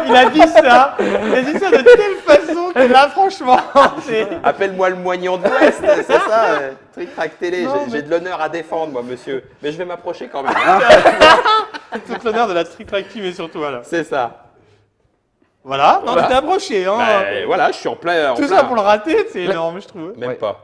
Il a dit ça de telle façon que là, franchement, c'est... Appelle-moi le moignon de l'Ouest, c'est ça Trick Track Télé, Non, j'ai mais- de l'honneur à défendre, moi, monsieur. Mais je vais m'approcher quand même. tout l'honneur de la Trick Track Team et surtout, voilà. C'est ça. Voilà, non, Voilà. tu t'es approché, hein. Ben, voilà, je suis en plein. en Tout plein- ça pour le rater, c'est énorme, je trouve. Même Ouais. pas.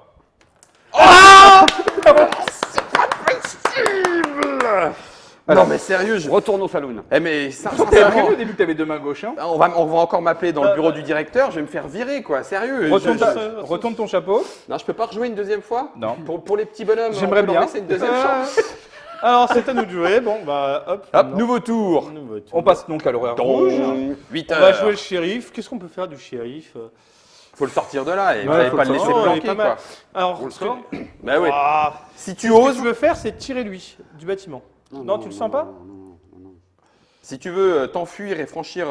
Non, mais sérieux, je. Retourne au salon. Eh, mais ça, T'es sincèrement, prévenu au début que t'avais deux mains gauches. Hein. on va encore m'appeler dans le bureau du directeur, je vais me faire virer, quoi. Sérieux. Retourne ton chapeau. Non, je peux pas rejouer une deuxième fois Non. Pour les petits bonhommes, J'aimerais on peut leur bien. laisser une deuxième chance. Alors, c'est à nous de jouer. Bon, bah, hop. Hop, non. nouveau tour. Nouveau tour. On passe donc à l'horaire rouge. 8 On heures. va jouer le shérif. Qu'est-ce qu'on peut faire du shérif? Faut le sortir de là et vous Ouais, n'allez faut pas le le laisser sortir. Oh, il est planquer, pas mal. quoi. Alors, On le sort. Bah oui. ah, Si tu ce que oses, tu veux faire, c'est tirer lui du bâtiment. Non, tu le sens pas? si tu veux t'enfuir et franchir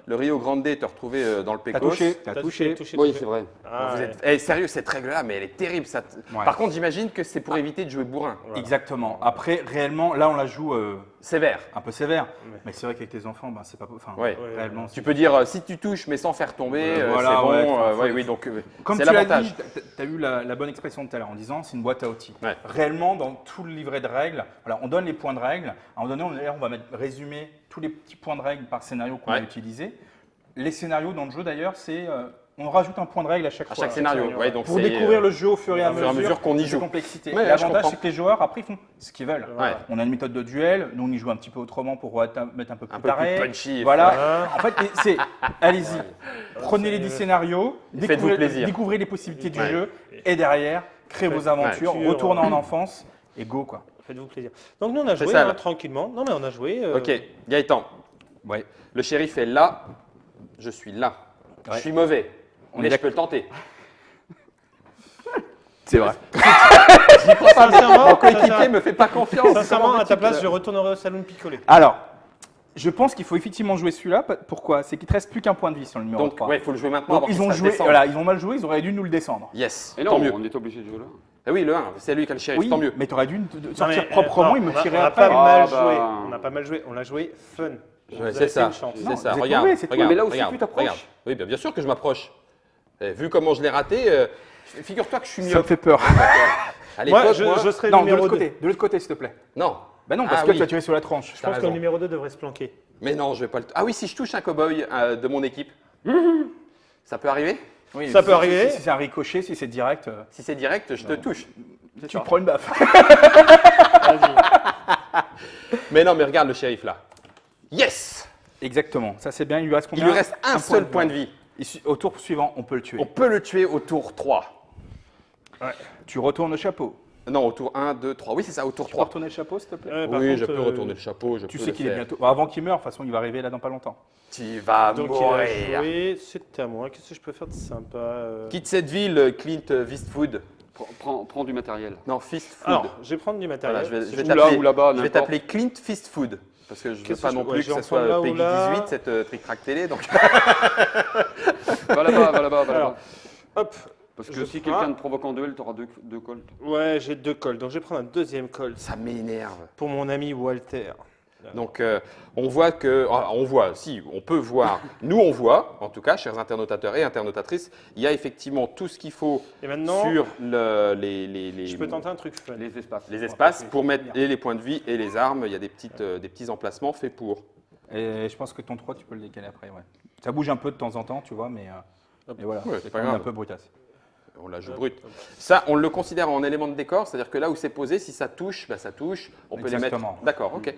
le Rio Grande et te retrouver dans le T'as Pecos. touché. T'as touché. Oui, c'est vrai. Ah, Vous ouais. êtes... Eh, sérieux, cette règle-là, mais elle est terrible. Ça... Ouais. Par contre, j'imagine que c'est pour éviter de jouer bourrin. Voilà. Exactement. Après, réellement, là, on la joue Sévère. un peu sévère. Ouais. Mais c'est vrai qu'avec les enfants, ben, c'est pas. Enfin, Ouais. réellement. Tu peux dire si tu touches mais sans faire tomber, Voilà, c'est bon. ouais, enfin, Ouais, faut- oui, donc Comme c'est tu l'as l'avantage. dit, tu as eu la bonne expression tout à l'heure en disant c'est une boîte à outils. Ouais. Réellement, dans tout le livret de règles, voilà, on donne les points de règles. À un moment donné, on va résumer tous les petits points de règles par scénario qu'on Ouais. a utilisé. Les scénarios dans le jeu, d'ailleurs, c'est on rajoute un point de règle à chaque À fois. chaque scénario. Ouais, donc Pour c'est, découvrir le jeu au fur et à mesure qu'on y de joue. complexité. Ouais, je L'avantage, comprends. c'est que les joueurs, après, ils font ce qu'ils veulent. Ouais. On a une méthode de duel, nous on y joue un petit peu autrement pour mettre un peu plus Un peu taré. plus punchy. Voilà. Voilà. En fait, c'est allez-y, prenez les 10 scénarios, Faites-vous plaisir. découvrez les possibilités du Ouais. jeu et derrière, créez vos aventures, Ouais. retournez en enfance et go quoi. Faites-vous plaisir. Donc, nous, on a C'est joué ça, hein, là. tranquillement. Non, mais on a joué. Ok, Gaëtan. Ouais. Le shérif est là. Je suis là. Je Ouais. suis mauvais. On Mais est je peux le tenter. C'est vrai. Sincèrement, Mon coéquipier me fait pas confiance. sincèrement, Comment à ta veux-tu place, que- je retournerai au salon picolé. Alors, je pense qu'il faut effectivement jouer celui-là. Pourquoi? C'est qu'il ne te reste plus qu'un point de vie sur le numéro Donc, 3. ouais, il faut le jouer maintenant. Donc avant ils qu'il ont se fasse joué, descendre. voilà, ils ont mal joué, ils auraient dû nous le descendre. Yes, Et tant non, mieux. on est obligé de jouer là. Ah oui, le 1, c'est lui qui a le shérif, Oui, tant mieux. mais tu aurais dû Non, sortir mais, proprement, non, il me on a- tirait on a après. pas mal Ah, bah. joué. On a pas mal joué. On l'a joué fun. Ouais, Vous avez c'est fait ça, une chance. c'est Non, ça. vous êtes Regarde, tombé, c'est tout. regarde, Mais là aussi, regarde, tu t'approches. regarde. Oui, bien sûr que je m'approche. Vu comment je l'ai raté, figure-toi que je suis mieux. Ça me fait peur. À Moi, l'époque, je serais Non, de numéro l'autre 2. côté, de l'autre côté, s'il te plaît. Non. Bah non, parce Ah que oui. tu as tiré sur la tranche. Je T'as pense que raison. le numéro 2 devrait se planquer. Mais non, je vais pas le. Ah oui, si je touche un cow-boy de mon équipe, ça peut arriver. Oui, Ça si- peut arriver. Si c'est un ricochet, si c'est direct, Si c'est direct, je te touche. tu prends une baffe. Vas-y. Mais non, mais regarde le shérif là. Yes. Exactement, ça c'est bien. Il lui reste Il combien? lui reste un seul point de vie. Au tour suivant, on peut le tuer. On peut le tuer au tour 3. Tu retournes le chapeau. Non, au tour 1, 2, 3. Oui, c'est ça, au tour Tu peux 3. retourner le chapeau, s'il te plaît? Ouais, par Oui, contre, je peux retourner le chapeau. Je Tu peux sais le qu'il est faire. bientôt. Bah, avant qu'il meure, de toute façon, il va arriver là dans pas longtemps. Tu vas Donc, il a mourir. joué. C'est à moi. Qu'est-ce que je peux faire de sympa Quitte cette ville, Clint Eastwood. Prends du matériel. Non, Fistfood. Alors, je vais prendre du matériel. Voilà, je vais Ou là t'appeler- ou là-bas, je vais n'importe. t'appeler Clint Fistfood. Parce que je veux Qu'est-ce pas que non je- plus ouais, que je vais ce en prendre soit là ou Peggy là. 18, cette trick-track télé. Donc, Va là-bas, va là-bas, va Alors, là-bas. hop. Parce je que si prends- quelqu'un te provoque en duel, tu auras deux colts. Ouais, j'ai 2 cols. Donc je vais prendre un deuxième col ça m'énerve. pour mon ami Walter. Donc, on voit que, on peut voir, nous on voit, en tout cas, chers internautateurs et internautatrices, il y a effectivement tout ce qu'il faut Et maintenant, sur je peux tenter un truc fun. Les espaces. les espaces pour mettre et les points de vie et les armes. Il y a des petits emplacements faits pour. Et je pense que ton 3, tu peux le décaler après. Ouais. Ça bouge un peu de temps en temps, tu vois, mais voilà. Ouais, c'est c'est pas quand même grave. un peu brutasse. On la joue brut. Ça, on le considère en élément de décor, c'est-à-dire que là où c'est posé, si ça touche, bah, ça touche. On peut les mettre. Exactement. D'accord, ok.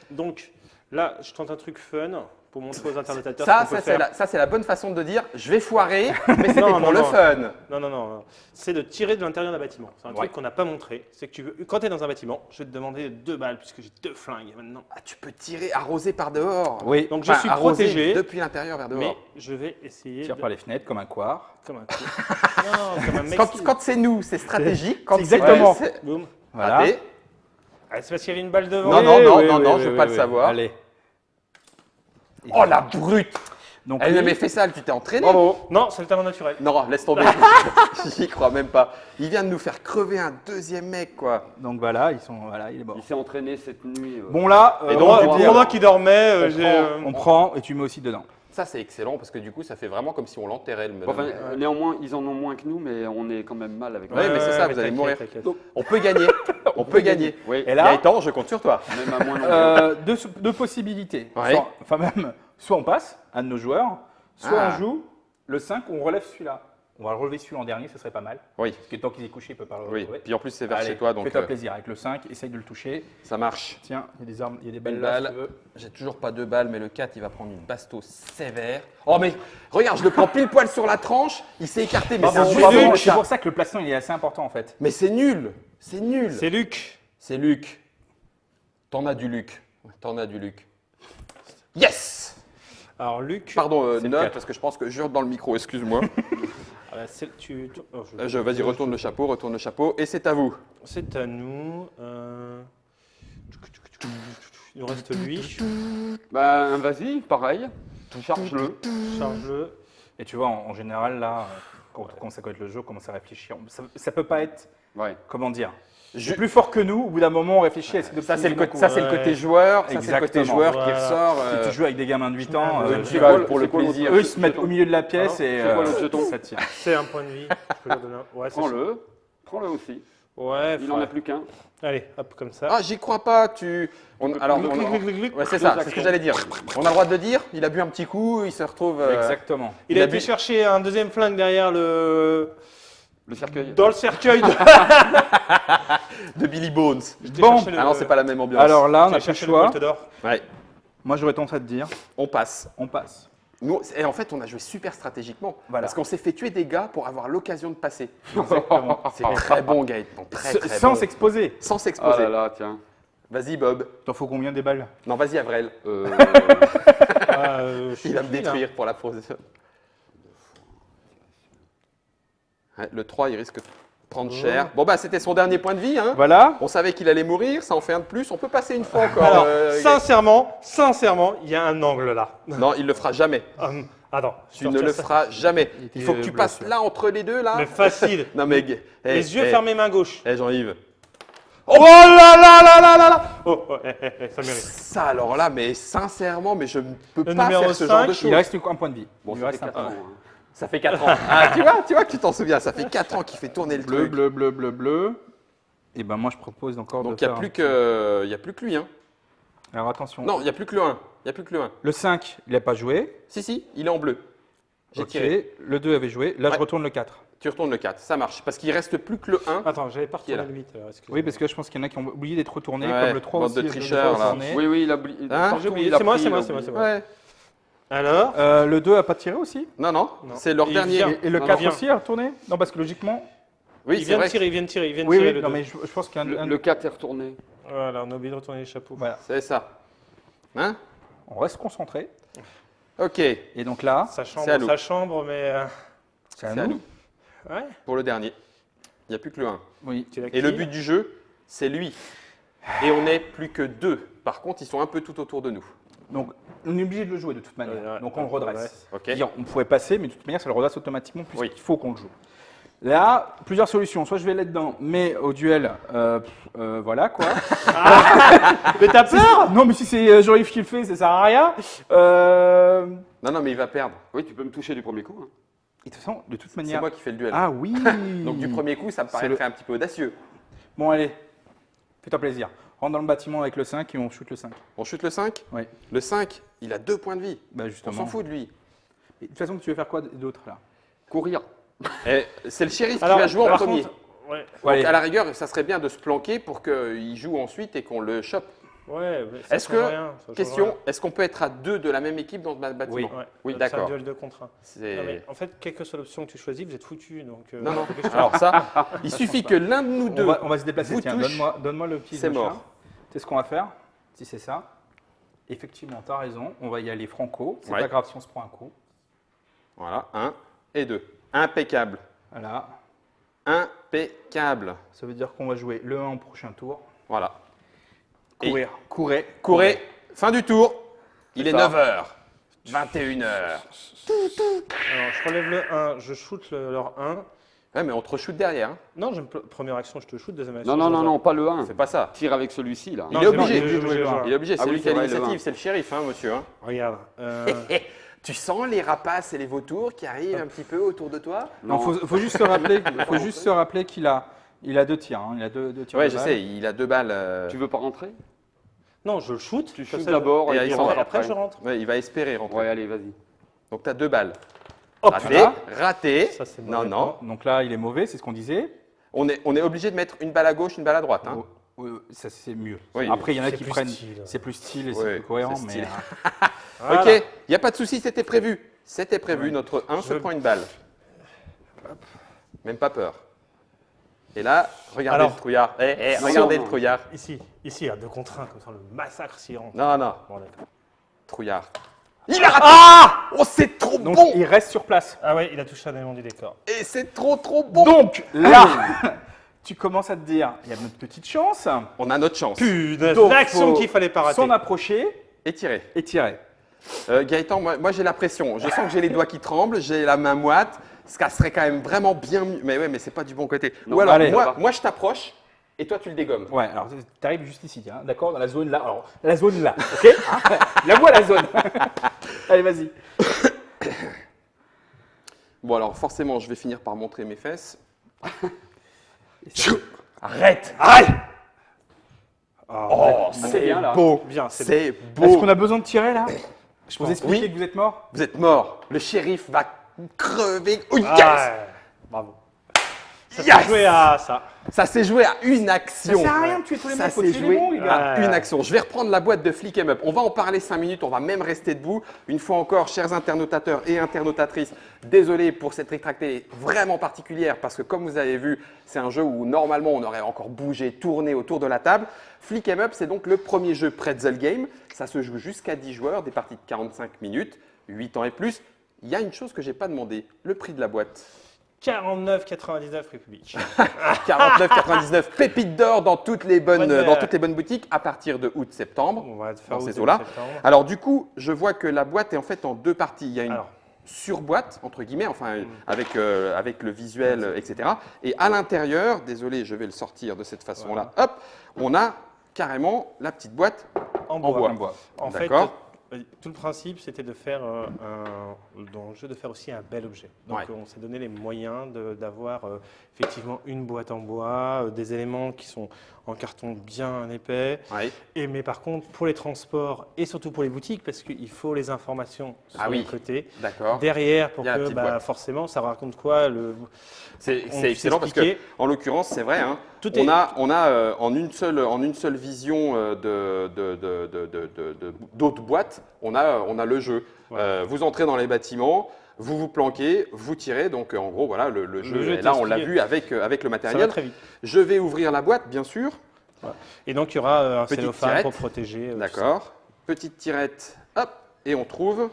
Donc là, je tente un truc fun pour montrer aux internautateurs Ça, ce qu'on peut ça, c'est faire. la bonne façon de dire je vais foirer, mais c'était Non, pour non, le non. fun. Non. C'est de tirer de l'intérieur d'un bâtiment. C'est un Ouais. truc qu'on n'a pas montré. C'est que quand tu es dans un bâtiment, je vais te demander 2 balles puisque j'ai 2 flingues maintenant. Ah, tu peux tirer, arroser par dehors. Oui, Donc je Enfin, suis arroser protégé, depuis l'intérieur vers mais dehors. je vais essayer tire de... par les fenêtres comme un quart. comme un coup. Non, comme un mec. Quand c'est nous, c'est stratégique. Quand Exactement. c'est Boum. Voilà. raté. Ah, c'est parce qu'il y avait une balle devant. Non, non, je veux pas le savoir. Allez. Oh la brute. Donc, Elle lui, m'avait fait ça, tu t'es entraîné. Bravo. Non, c'est le talent naturel. Non, laisse tomber. J'y crois même pas. Il vient de nous faire crever un deuxième mec, quoi. donc voilà, il est mort. Il s'est entraîné cette nuit. Bon là, Et on donc, va du coup, dire, Pendant qu'il dormait, on j'ai... prend- on prend et tu mets aussi dedans. Ça, c'est excellent parce que du coup, ça fait vraiment comme si on l'enterrait le Enfin, melon. néanmoins, ils en ont moins que nous, mais on est quand même mal avec Ouais, mais c'est ça, vous allez t'inquiète, mourir. t'inquiète. On peut gagner. On peut gagner. Oui, Et là, Gaëtan, je compte sur toi. même à moins longueur. deux possibilités. Ouais. Soit on passe, un de nos joueurs, soit Ah. on joue le 5, on relève celui-là. On va relever celui en dernier, ce serait pas mal. Oui. Parce que tant qu'il est couché, il peut pas le Oui. relever. Puis en plus, c'est vers Allez, chez toi, donc fais-toi plaisir avec le 5, essaye de le toucher. ça marche. Tiens, il y a des armes, il y a des balles Une là, si balle. tu veux. J'ai toujours pas 2 balles, mais le 4, il va prendre une basto sévère. Oh, mais regarde, je le prends pile poil sur la tranche. Il s'est écarté, mais c'est un C'est jeu pour- de c'est chat. pour ça que le placement il est assez important en fait. Mais c'est nul. C'est nul. C'est Luc. C'est Luc. T'en as du Luc. T'en as du Luc. Yes. Alors Luc... Pardon, C'est le note, 4. parce que je pense que je hurle dans le micro, excuse-moi. Ah bah, oh, Vas-y, retourne le chapeau, et c'est à vous. C'est à nous. Il nous reste lui. Ben, vas-y, pareil. Charge-le. Charge-le. Et tu vois, en général là, quand ça connaît le jeu, on commence à réfléchir. Ça peut pas être, Ouais. comment dire, Je- plus fort que nous. Au bout d'un moment, on réfléchit. Est-ce que Ça, c'est le côté, Ouais. côté joueur. Ça, c'est le côté Exactement. joueur qui Voilà. ressort. Si tu joues avec des gamins de 8 ans, Ouais, tu vas pour le c'est quoi plaisir. eux ils se mettent au milieu de la pièce Alors, et c'est quoi le jeton ça tire. C'est un point de vie. Je peux leur donner un. Ouais, c'est Prends-le. Prends-le aussi. Ouais, Il n'en a plus qu'un. Allez, hop, comme ça. Ah, j'y crois pas. Alors, Gluc, gluc, gluc, gluc. ouais, c'est ça, c'est ce que j'allais dire. On a le droit de le dire. Il a bu un petit coup, il se retrouve. Exactement. Il il a a été bu- chercher un deuxième flingue derrière Le cercueil. dans le cercueil de. de Billy Bones. Bon, Ah non, c'est pas la même ambiance. Alors là, on J'ai a plus le cherché le choix. Colt d'or. Ouais, Moi, j'aurais tendance à te dire, on passe. on passe. Nous, et en fait, on a joué super stratégiquement. Voilà. Parce qu'on s'est fait tuer des gars pour avoir l'occasion de passer. Exactement. C'est très bon, Gaëtan. Très, très Sans bon. s'exposer. Sans Ah s'exposer. là là, tiens. Vas-y, Bob. T'en faut combien des balles? Non, vas-y, Avrel. Ah, je suis Il va me fini, là. détruire pour la pause. Ouais, le 3, il risque de prendre cher. Bon, bah, c'était son dernier point de vie. Hein. Voilà. On savait qu'il allait mourir, ça en fait un de plus. On peut passer une fois encore. Alors, Gaëtan. sincèrement, il y a un angle là. Non, il le fera jamais. Attends, je Tu te ne retire le ça. feras jamais. Il faut que tu bleu, passes celui-là. là, entre les deux, là. Mais facile. Non, mais. Les yeux fermés, main gauche. Jean-Yves. Oh là là là là là là. Oh, ça mérite. Ça, alors là, mais sincèrement, mais je ne peux Le pas numéro faire ce genre de 5, choses. Il reste un point de vie. Bon, il ça reste fait un 4 point. ans. hein. Ça fait 4 ans. Ah, tu vois que tu t'en souviens. Ça fait 4 ans qu'il fait tourner le Bleu, truc. bleu, bleu, bleu, bleu. Et ben moi, je propose encore Donc, de il n'y faire a plus que lui. Hein. Alors attention. Non, il n'y a plus que le 1. Il n'y a plus que le 1. Le 5, il n'a pas joué. Si, il est en bleu. J'ai Ok. tiré. Le 2 avait joué. Là, Ouais. je retourne le 4. Tu retournes le 4. Ça marche. Parce qu'il reste plus que le 1. Attends, j'avais pas Qui est là retourné le 8. Alors, excusez-moi. Oui, parce que je pense qu'il y en a qui ont oublié d'être retournés, Ouais, comme le 3 bande aussi. de le tricheurs, 3 là. retourné. Oui, oui, il a oublié. Hein Partout J'ai où oublié. il a C'est moi, pris, c'est il a moi, c'est moi, oublié. c'est moi. Ouais. Alors, Le 2 a pas tiré aussi. Non. Non. C'est leur Il dernier. vient. Et le Non, 4 viens. aussi a retourné. Non, parce que logiquement. Oui, il c'est vient de vrai. tirer, il vient de tirer, il vient de Oui, tirer oui. le Non, 2. mais je pense qu'un. Le 4 est retourné. Voilà, on a oublié de retourner les chapeaux. Voilà. C'est ça. Hein? On reste concentré. Ok. Et donc là, Sa C'est à nous. chambre, mais. c'est à C'est à nous. nous. Ouais. Pour le dernier. Il n'y a plus que le 1. Oui. Tu l'as Et le qui but du jeu, c'est lui. Et on n'est plus que 2. Par contre, ils sont un peu tout autour de nous. Donc, on est obligé de le jouer de toute manière. Donc, on le redresse. Ok. C'est-à-dire, on pouvait passer, mais de toute manière, ça le redresse automatiquement puisqu'il Oui. faut qu'on le joue. Là, plusieurs solutions. Soit je vais là-dedans, mais au duel, voilà quoi. Mais t'as peur? Non, mais si c'est Jorif qui le fait, ça sert à rien. Non, mais il va perdre. Oui, tu peux me toucher du premier coup. Hein. Et de toute façon, de toute C'est manière. moi qui fais le duel. Ah oui. Donc du premier coup, ça me C'est paraîtrait un petit peu audacieux. Bon, allez, fais-toi plaisir. Rentre dans le bâtiment avec le 5 et on shoot le 5. On chute le 5 Oui. Le 5, il a 2 points de vie. Bah On justement. s'en fout de lui. Et de toute façon, tu veux faire quoi d'autre là? Courir. Et c'est le shérif qui va jouer en par premier. contre, ouais, Donc, Allez. à la rigueur, ça serait bien de se planquer pour qu'il joue ensuite et qu'on le chope. ouais, mais ça Est-ce change que, rien, ça change question, est-ce qu'on peut être à 2 de la même équipe dans ce bâtiment? Oui. rien. Ouais, Oui, c'est un d'accord. duel 2 contre 1. C'est- Non, mais en fait, quelle que soit l'option que tu choisis, vous êtes foutus. Donc, Non, non. faut que je- Alors ça, il suffit que l'un de nous deux. On va se déplacer. vous Tiens, touche, donne-moi le petit. c'est machin. mort. C'est ce qu'on va faire. Si c'est ça. Effectivement, tu as raison. On va y aller franco. C'est Ouais. pas grave si on se prend un coup. Voilà, 1 et 2. Impeccable. Voilà. Impeccable. Ça veut dire qu'on va jouer le 1 au prochain tour. Voilà. Et Courir. Courez. courez. Fin du tour. Il est ça. 9h. 21h. Alors, je relève le 1, je shoot leur 1. Ouais, mais on te re-shoot derrière. Hein. Non, première action, je te shoot. Deuxième action, Non, je non, zappe. non, pas le 1. C'est pas ça. Tire avec celui-ci, là. Il est obligé. de jouer le 1. Il est obligé. C'est Ah oui, lui qui c'est a vrai, le l'initiative. 20. C'est le shérif, hein, monsieur. Hein. Regarde. Tu sens les rapaces et les vautours qui arrivent un petit peu autour de toi? Non, faut juste se rappeler, qu'il a 2 tirs. Hein. Il a deux tirs. Ouais, de je balle. sais. Il a 2 balles. Tu veux pas rentrer? Non, je le shoot. Tu comme shootes ça, d'abord et et il tu rentre rentres après, je rentre. Ouais, il va espérer rentrer. Ouais, allez, vas-y. Donc tu as 2 balles. Oh, Raté. putain. Raté. Ça, c'est Non, mauvais. non. Donc là, il est mauvais, c'est ce qu'on disait. On est obligé de mettre une balle à gauche, une balle à droite. Hein. Ça, c'est mieux. Oui. Après, il y en a C'est qui plus prennent. style. C'est plus style et Oui, c'est plus cohérent. c'est Mais style. Voilà. Ok, il n'y a pas de souci, c'était prévu. C'était prévu. Ouais. Notre 1 se Je- prend une balle. Même pas peur. Et là, regardez Alors- le trouillard. Non, Regardez non, le trouillard. Ici, il y a 2 contre 1, comme ça, le massacre s'y rentre. Non, non, Bon, d'accord. trouillard. Il a raté. Oh, c'est trop donc, bon. il reste sur place. Ah ouais, il a touché un élément du décor. Et c'est trop bon. Donc là, tu commences à te dire, il y a notre petite chance. On a notre chance. Punaise, Donc, l'action faut qu'il fallait pas rater. S'en approcher Et tirer. et tirer. Gaëtan, moi j'ai la pression. Je sens que j'ai les doigts qui tremblent, j'ai la main moite. Ce qui serait quand même vraiment bien mieux. Mais ouais, mais c'est pas du bon côté. Non, Ou alors, allez. moi je t'approche et toi tu le dégommes. Ouais, alors tu arrives juste ici, hein, d'accord, dans la zone là. Alors, la zone là, ok. Hein. La vois la zone. Allez, vas-y. Bon, alors forcément, je vais finir par montrer mes fesses. Arrête. Oh, c'est bien, là. beau. Bien, c'est C'est Est-ce beau. qu'on a besoin de tirer là? Je vous pense. expliquer Oui. que vous êtes mort? Vous êtes mort. Le shérif va crever. Oh, yes. Bravo. Ça Yes. s'est joué à ça. Ça s'est joué à une action. Ça sert à rien de tuer tous les Ça mecs, faut s'est tuer les joué bons, les gars. à une action. Je vais reprendre la boîte de Flick 'em Up. On va en parler 5 minutes, on va même rester debout. Une fois encore, chers internautateurs et internautatrices, désolé pour cette rétractée vraiment particulière parce que comme vous avez vu, c'est un jeu où normalement on aurait encore bougé, tourné autour de la table. Flick 'em Up, c'est donc le premier jeu Pretzel Game. Ça se joue jusqu'à 10 joueurs, des parties de 45 minutes, 8 ans et plus. Il y a une chose que je n'ai pas demandé, le prix de la boîte. 49,99 République. 49,99 pépites d'or dans toutes les bonnes Ouais, dans toutes les bonnes boutiques à partir de août-septembre. On va te faire Dans au ces début eaux-là. septembre. Alors du coup, je vois que la boîte est en fait en 2 parties. Il y a une Alors. surboîte entre guillemets, enfin avec le visuel, etc. Et à l'intérieur, désolé, je vais le sortir de cette façon-là. Hop, on a carrément la petite boîte. En bois. bois. En fait, D'accord. tout le principe, c'était de faire dans le jeu de faire aussi un bel objet. Donc, Ouais. on s'est donné les moyens d'avoir effectivement une boîte en bois, des éléments qui sont en carton bien épais. Ouais. Mais par contre, pour les transports et surtout pour les boutiques, parce qu'il faut les informations sur Ah oui. les côtés. D'accord. Derrière, pour Il y a la que petite boîte. forcément, ça raconte quoi C'est on excellent parce que, s'expliquait. en l'occurrence, c'est vrai. Hein, Tout on est- a en une seule vision d'autres boîtes, on a le jeu. Voilà. Vous entrez dans les bâtiments, vous vous planquez, vous tirez. Donc en gros, voilà, le jeu. jeu Et est là, on l'a expliqué. vu avec le Ça va matériel. très vite. Je vais ouvrir la boîte, bien sûr. Et donc, il y aura un Petite cellophane tirette. pour protéger. tout ça. D'accord. Petite tirette. Hop. Et on trouve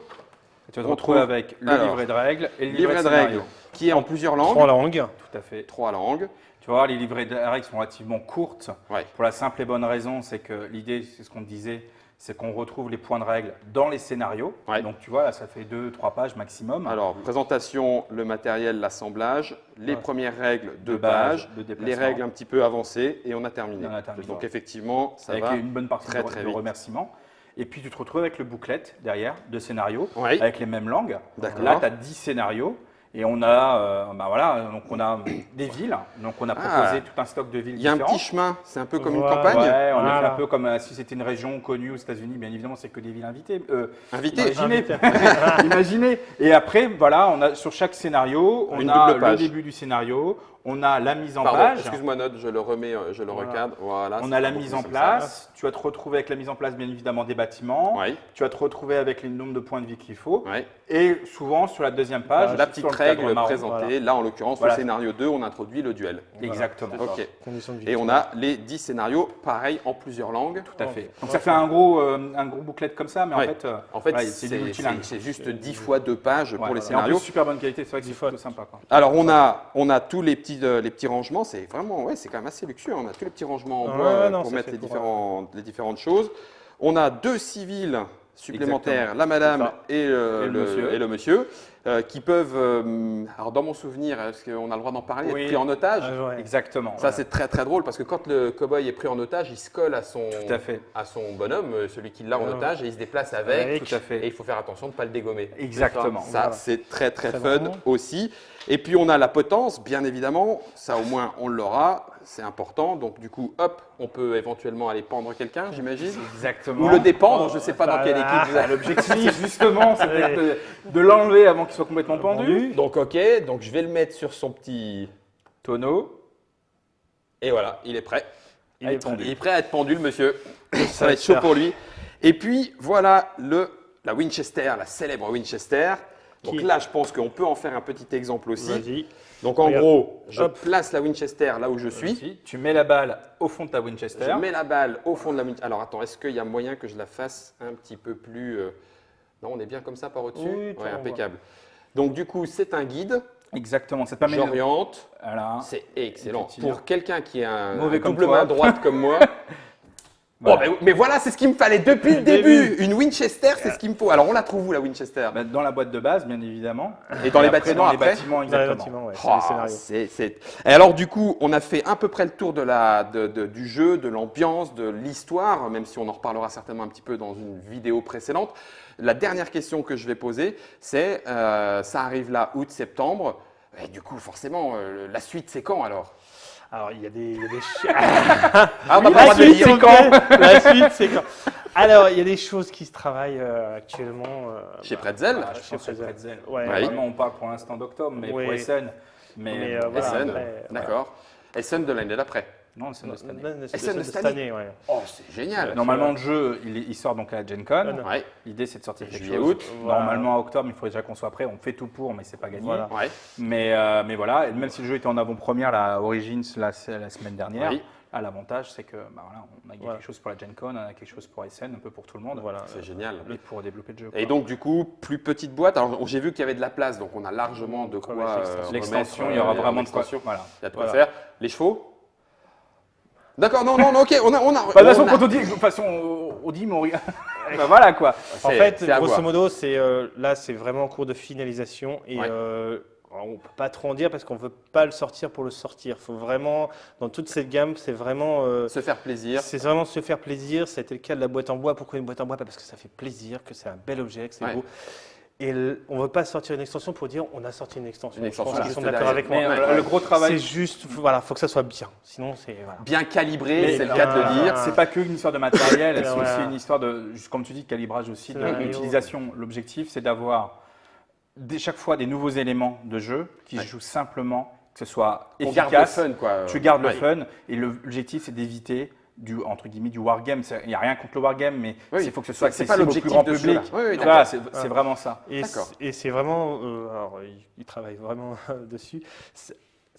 Tu vas te On retrouver trouve- avec le alors, livret de règles et le livret de scénario. règles qui est en plusieurs langues. 3 langues. Tout à fait. 3 langues. Tu vas voir, les livrets de règles sont relativement courtes. Ouais. Pour la simple et bonne raison, c'est que l'idée, c'est ce qu'on disait, c'est qu'on retrouve les points de règles dans les scénarios. Ouais. Donc tu vois, là, ça fait 2-3 pages maximum. Alors, présentation, le matériel, l'assemblage, les Ouais. premières règles, 2 De base, pages, de les déplacement. règles un petit peu avancées et on a terminé. Et on a terminé. Donc, effectivement, ça avec va. une bonne partie très, de, très de vite. remerciements. Et puis tu te retrouves avec le booklet derrière de scénarios, Oui. avec les mêmes langues. D'accord. Là, tu as 10 scénarios. Et on a, donc on a des villes. Donc on a proposé tout un stock de villes Il y a un différentes. petit chemin, c'est un peu comme une Voilà. campagne. Ouais, on a fait Voilà. un peu comme si c'était une région connue aux États-Unis. Bien évidemment, c'est que des villes invitées. Invité. Imaginez. Imaginez. Et après, voilà, on a sur chaque scénario, on Une a double le page. début du scénario, on a la mise en Pardon, page. excuse-moi, note, je le remets, je le Voilà. recadre. Voilà, On c'est a la beaucoup mise plus en comme ça. place. Tu vas te retrouver avec la mise en place, bien évidemment, des bâtiments. Oui, Tu vas te retrouver avec les nombres de points de vie qu'il faut. oui. Et souvent, sur la deuxième page, La sur petite le cadre règle marron. présentée, voilà. là en l'occurrence, Voilà. au scénario 2, on introduit le duel. Exactement. Ok. Conditions de Et victoire. on a les 10 scénarios, pareil, en plusieurs langues. Tout à fait. Donc ça fait un gros booklet comme ça, mais Ouais. en fait, En fait, voilà, c'est du multilingue. c'est juste 10 fois 2 pages pour Ouais, les et en scénarios. plus, super bonne qualité, c'est vrai que c'est fois. plutôt sympa. Quoi. Alors, on a tous les petits rangements. C'est vraiment, ouais, c'est quand même assez luxueux. On a tous les petits rangements en Ouais, bois ouais, non, pour ça mettre fait les différentes choses. On a 2 civils supplémentaires, Exactement. la madame C'est et, le monsieur. qui peuvent, alors dans mon souvenir, est-ce qu'on a le droit d'en parler, Oui. être pris en otage? Ah, ouais. Exactement. Ça, c'est très très drôle parce que quand le cow-boy est pris en otage, il se colle à son, Tout à fait. à son bonhomme, celui qui l'a en Ouais. otage, et il se déplace avec. Avec. Tout à Et fait. il faut faire attention de ne pas le dégommer. Exactement. Ça, Voilà. c'est très très Très fun marrant. aussi. Et puis on a la potence, bien évidemment. Ça, au moins, on l'aura. C'est important. Donc, du coup, hop, on peut éventuellement aller pendre quelqu'un, j'imagine. Exactement. Ou le dépendre, je ne sais pas dans quelle Ah, équipe vous êtes. L'objectif, justement, c'était de l'enlever avant qu'il soit complètement pendu. Donc, ok. Donc, je vais le mettre sur son petit. Tonneau. Et voilà, il est prêt. Il est pendu. Il est prêt à être pendu, le monsieur. Ça va va être chaud faire. pour lui. Et puis, voilà la Winchester, la célèbre Winchester. Donc Qui- là, je pense qu'on peut en faire un petit exemple aussi. Vas-y. Donc en Regarde. gros, je Hop. place la Winchester là où je suis. Ici, tu mets la balle au fond de ta Winchester. Je mets la balle au fond de la Winchester. Alors attends, est-ce qu'il y a moyen que je la fasse un petit peu plus… Non, on est bien comme ça par au-dessus? Oui, Ouais, ça, on impeccable. Donc du coup, c'est un guide. Exactement. Ça te permet de... J'oriente. Voilà. C'est excellent. Et puis, tu tires. Pour quelqu'un qui a un Mauvais comme double toi. main droite comme moi. Voilà. Oh, mais voilà, c'est ce qu'il me fallait depuis le début. Une Winchester, c'est ce qu'il me faut. Alors on la trouve où la Winchester? Bah, dans la boîte de base, bien évidemment. Et dans les après, bâtiments dans les après bâtiments, Dans les exactement. bâtiments, ouais, c'est Oh, le scénario. Et alors du coup, on a fait à peu près le tour du jeu, de l'ambiance, de l'histoire, même si on en reparlera certainement un petit peu dans une vidéo précédente. La dernière question que je vais poser, c'est, ça arrive là, août-septembre, et du coup forcément, la suite c'est quand alors? Alors, il y a des Ah, on n'a pas le La droit de le suite, dire. c'est quand La suite, c'est quand Alors, il y a des choses qui se travaillent actuellement. Chez Pretzel? Ah, je Chez pense que Pretzel. Pretzel. Ouais. Normalement, on parle pour l'instant d'octobre, mais Oui. pour Essen. Mais, Mais, voilà, Essen, après, d'accord. Essen de l'année d'après. non, Essen de cette année. Essen de cette cette année, ouais. Oh, c'est génial. Normalement, le jeu, il sort donc à la Gen Con. Con. Ouais, L'idée, c'est de sortir quelque Juillet, chose. août. Voilà. Normalement, à octobre, il faudrait déjà qu'on soit prêt. On fait tout pour, mais c'est pas gagné. Voilà. ouais. Mais voilà, et même si le jeu était en avant-première, la Origins, la semaine dernière, Oui. l'avantage, c'est que bah, voilà, on a gagné Voilà. quelque chose pour la Gen Con, on a quelque chose pour Essen, un peu pour tout le monde. Voilà. C'est génial. Et pour développer le jeu. Et quoi. donc du coup, plus petite boîte. Alors j'ai vu qu'il y avait de la place, donc on a largement de quoi Ouais, c'est remettre, L'extension, il y aura vraiment de quoi. l'extension. Voilà. Il y a de quoi Voilà. faire. Les chevaux? D'accord, non, ok, on a. Bah, de toute façon, quand on dit, de toute façon, on dit, mais on regarde. Bah, voilà quoi. En fait, c'est à grosso voir. modo, là, c'est vraiment en cours de finalisation et Ouais. alors, on peut pas trop en dire parce qu'on veut pas le sortir pour le sortir. Faut vraiment, dans toute cette gamme, c'est vraiment Se faire plaisir. se faire plaisir. Ça a été le cas de la boîte en bois. Pourquoi une boîte en bois? Parce que ça fait plaisir, que c'est un bel objet, que c'est Ouais. beau. Et on ne veut pas sortir une extension pour dire on a sorti une extension. Une extension Je pense qu'ils juste sont d'accord derrière. avec moi. Mais le gros travail, C'est juste, voilà, faut que ça soit bien. Sinon, c'est voilà. Bien calibré, Mais c'est le cas de le dire. c'est pas que une histoire de matériel, c'est Voilà. aussi une histoire de, juste comme tu dis, de calibrage aussi, de Scénario. l'utilisation. L'objectif, c'est d'avoir chaque fois des nouveaux éléments de jeu qui Ouais. jouent simplement, que ce soit On garde efficace. le fun, quoi. Tu gardes le Ouais. fun et l'objectif, c'est d'éviter entre guillemets, du wargame. Il n'y a rien contre le wargame, mais Oui. il faut que ce soit C'est pas accessible au plus l'objectif grand de ce public. jeu-là. Oui, oui, Voilà, d'accord. c'est vraiment ça. Et D'accord. c'est vraiment, alors ils travaillent vraiment dessus.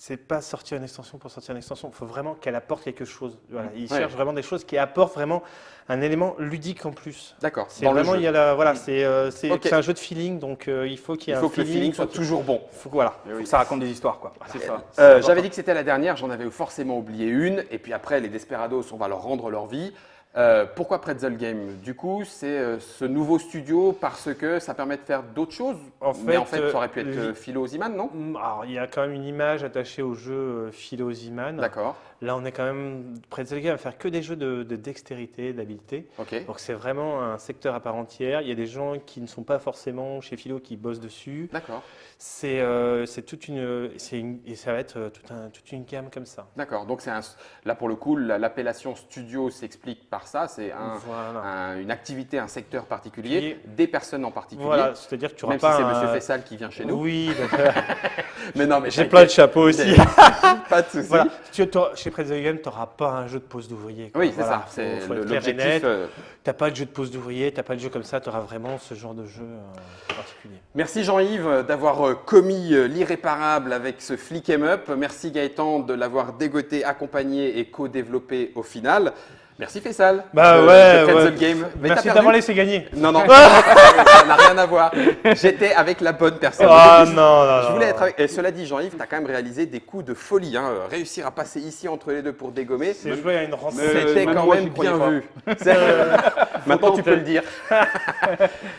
c'est pas sortir une extension pour sortir une extension. Il faut vraiment qu'elle apporte quelque chose. Voilà, ils Ouais. cherchent vraiment des choses qui apportent vraiment un élément ludique en plus. D'accord. C'est Dans le vraiment, jeu. il y a la, voilà, c'est Ok. c'est un jeu de feeling, donc il faut qu'il y Il ait faut un que le feeling soit toujours bon. voilà. Faut que ça raconte des histoires, quoi. C'est ça. J'avais dit que c'était la dernière, j'en avais forcément oublié une. Et puis après, les Desperados, on va leur rendre leur vie. Pourquoi Pretzel Game? Du coup, c'est ce nouveau studio parce que ça permet de faire d'autres choses. Mais en fait, ça aurait pu être Philo Ziman, non? Alors, il y a quand même une image attachée au jeu Philo Ziman. D'accord. Là, on est quand même Pretzel Game à faire que des jeux de dextérité, d'habileté. Ok. Donc, c'est vraiment un secteur à part entière. Il y a des gens qui ne sont pas forcément chez Philo qui bossent dessus. D'accord. C'est toute et ça va être toute une gamme comme ça. D'accord. Donc là pour le coup, l'appellation studio s'explique par ça. C'est Voilà. une activité, un secteur particulier, Qui est- des personnes en particulier. Voilà, c'est-à-dire que tu n'auras Même si pas c'est un- Monsieur Fessal qui vient chez nous. Oui, donc, Mais non, mais j'ai plein de chapeaux aussi. Pas de souci. Voilà. Chez Pretzel Game, tu n'auras pas un jeu de pose d'ouvrier. quoi. Oui, c'est Voilà, ça. C'est faut être clair et l'objectif. net. Tu n'as pas de jeu de pose d'ouvrier, tu n'as pas de jeu comme ça, tu auras vraiment ce genre de jeu particulier. Merci Jean-Yves d'avoir commis l'irréparable avec ce Flick 'em Up. Merci Gaëtan de l'avoir dégoté, accompagné et co-développé au final. Merci Fessal. Bah de ouais, Pretzel ouais. Game. Mais Merci t'as perdu. d'avoir laissé gagner. Non, non, ça n'a rien à voir. J'étais avec la bonne personne. Ah Je- non, non, Je non. voulais être avec. Et cela dit, Jean-Yves, tu as quand même réalisé des coups de folie. Hein. Réussir à passer ici entre les deux pour dégommer. C'est joué à une rentrée. C'était même quand moi, même j'y croyais bien pas. vu. Maintenant, tu peux le dire. Eh bien,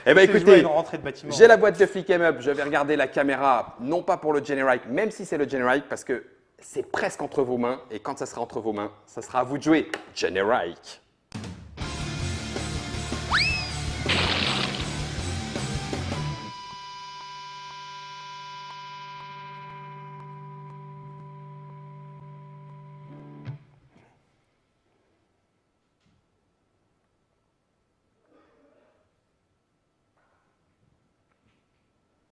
C'est joué à écoutez, une rentrée de bâtiment. j'ai la boîte de Flick 'em Up. Je vais regarder la caméra, non pas pour le Generic, même si c'est le Generic, parce que c'est presque entre vos mains. Et quand ça sera entre vos mains, ça sera à vous de jouer. Generic.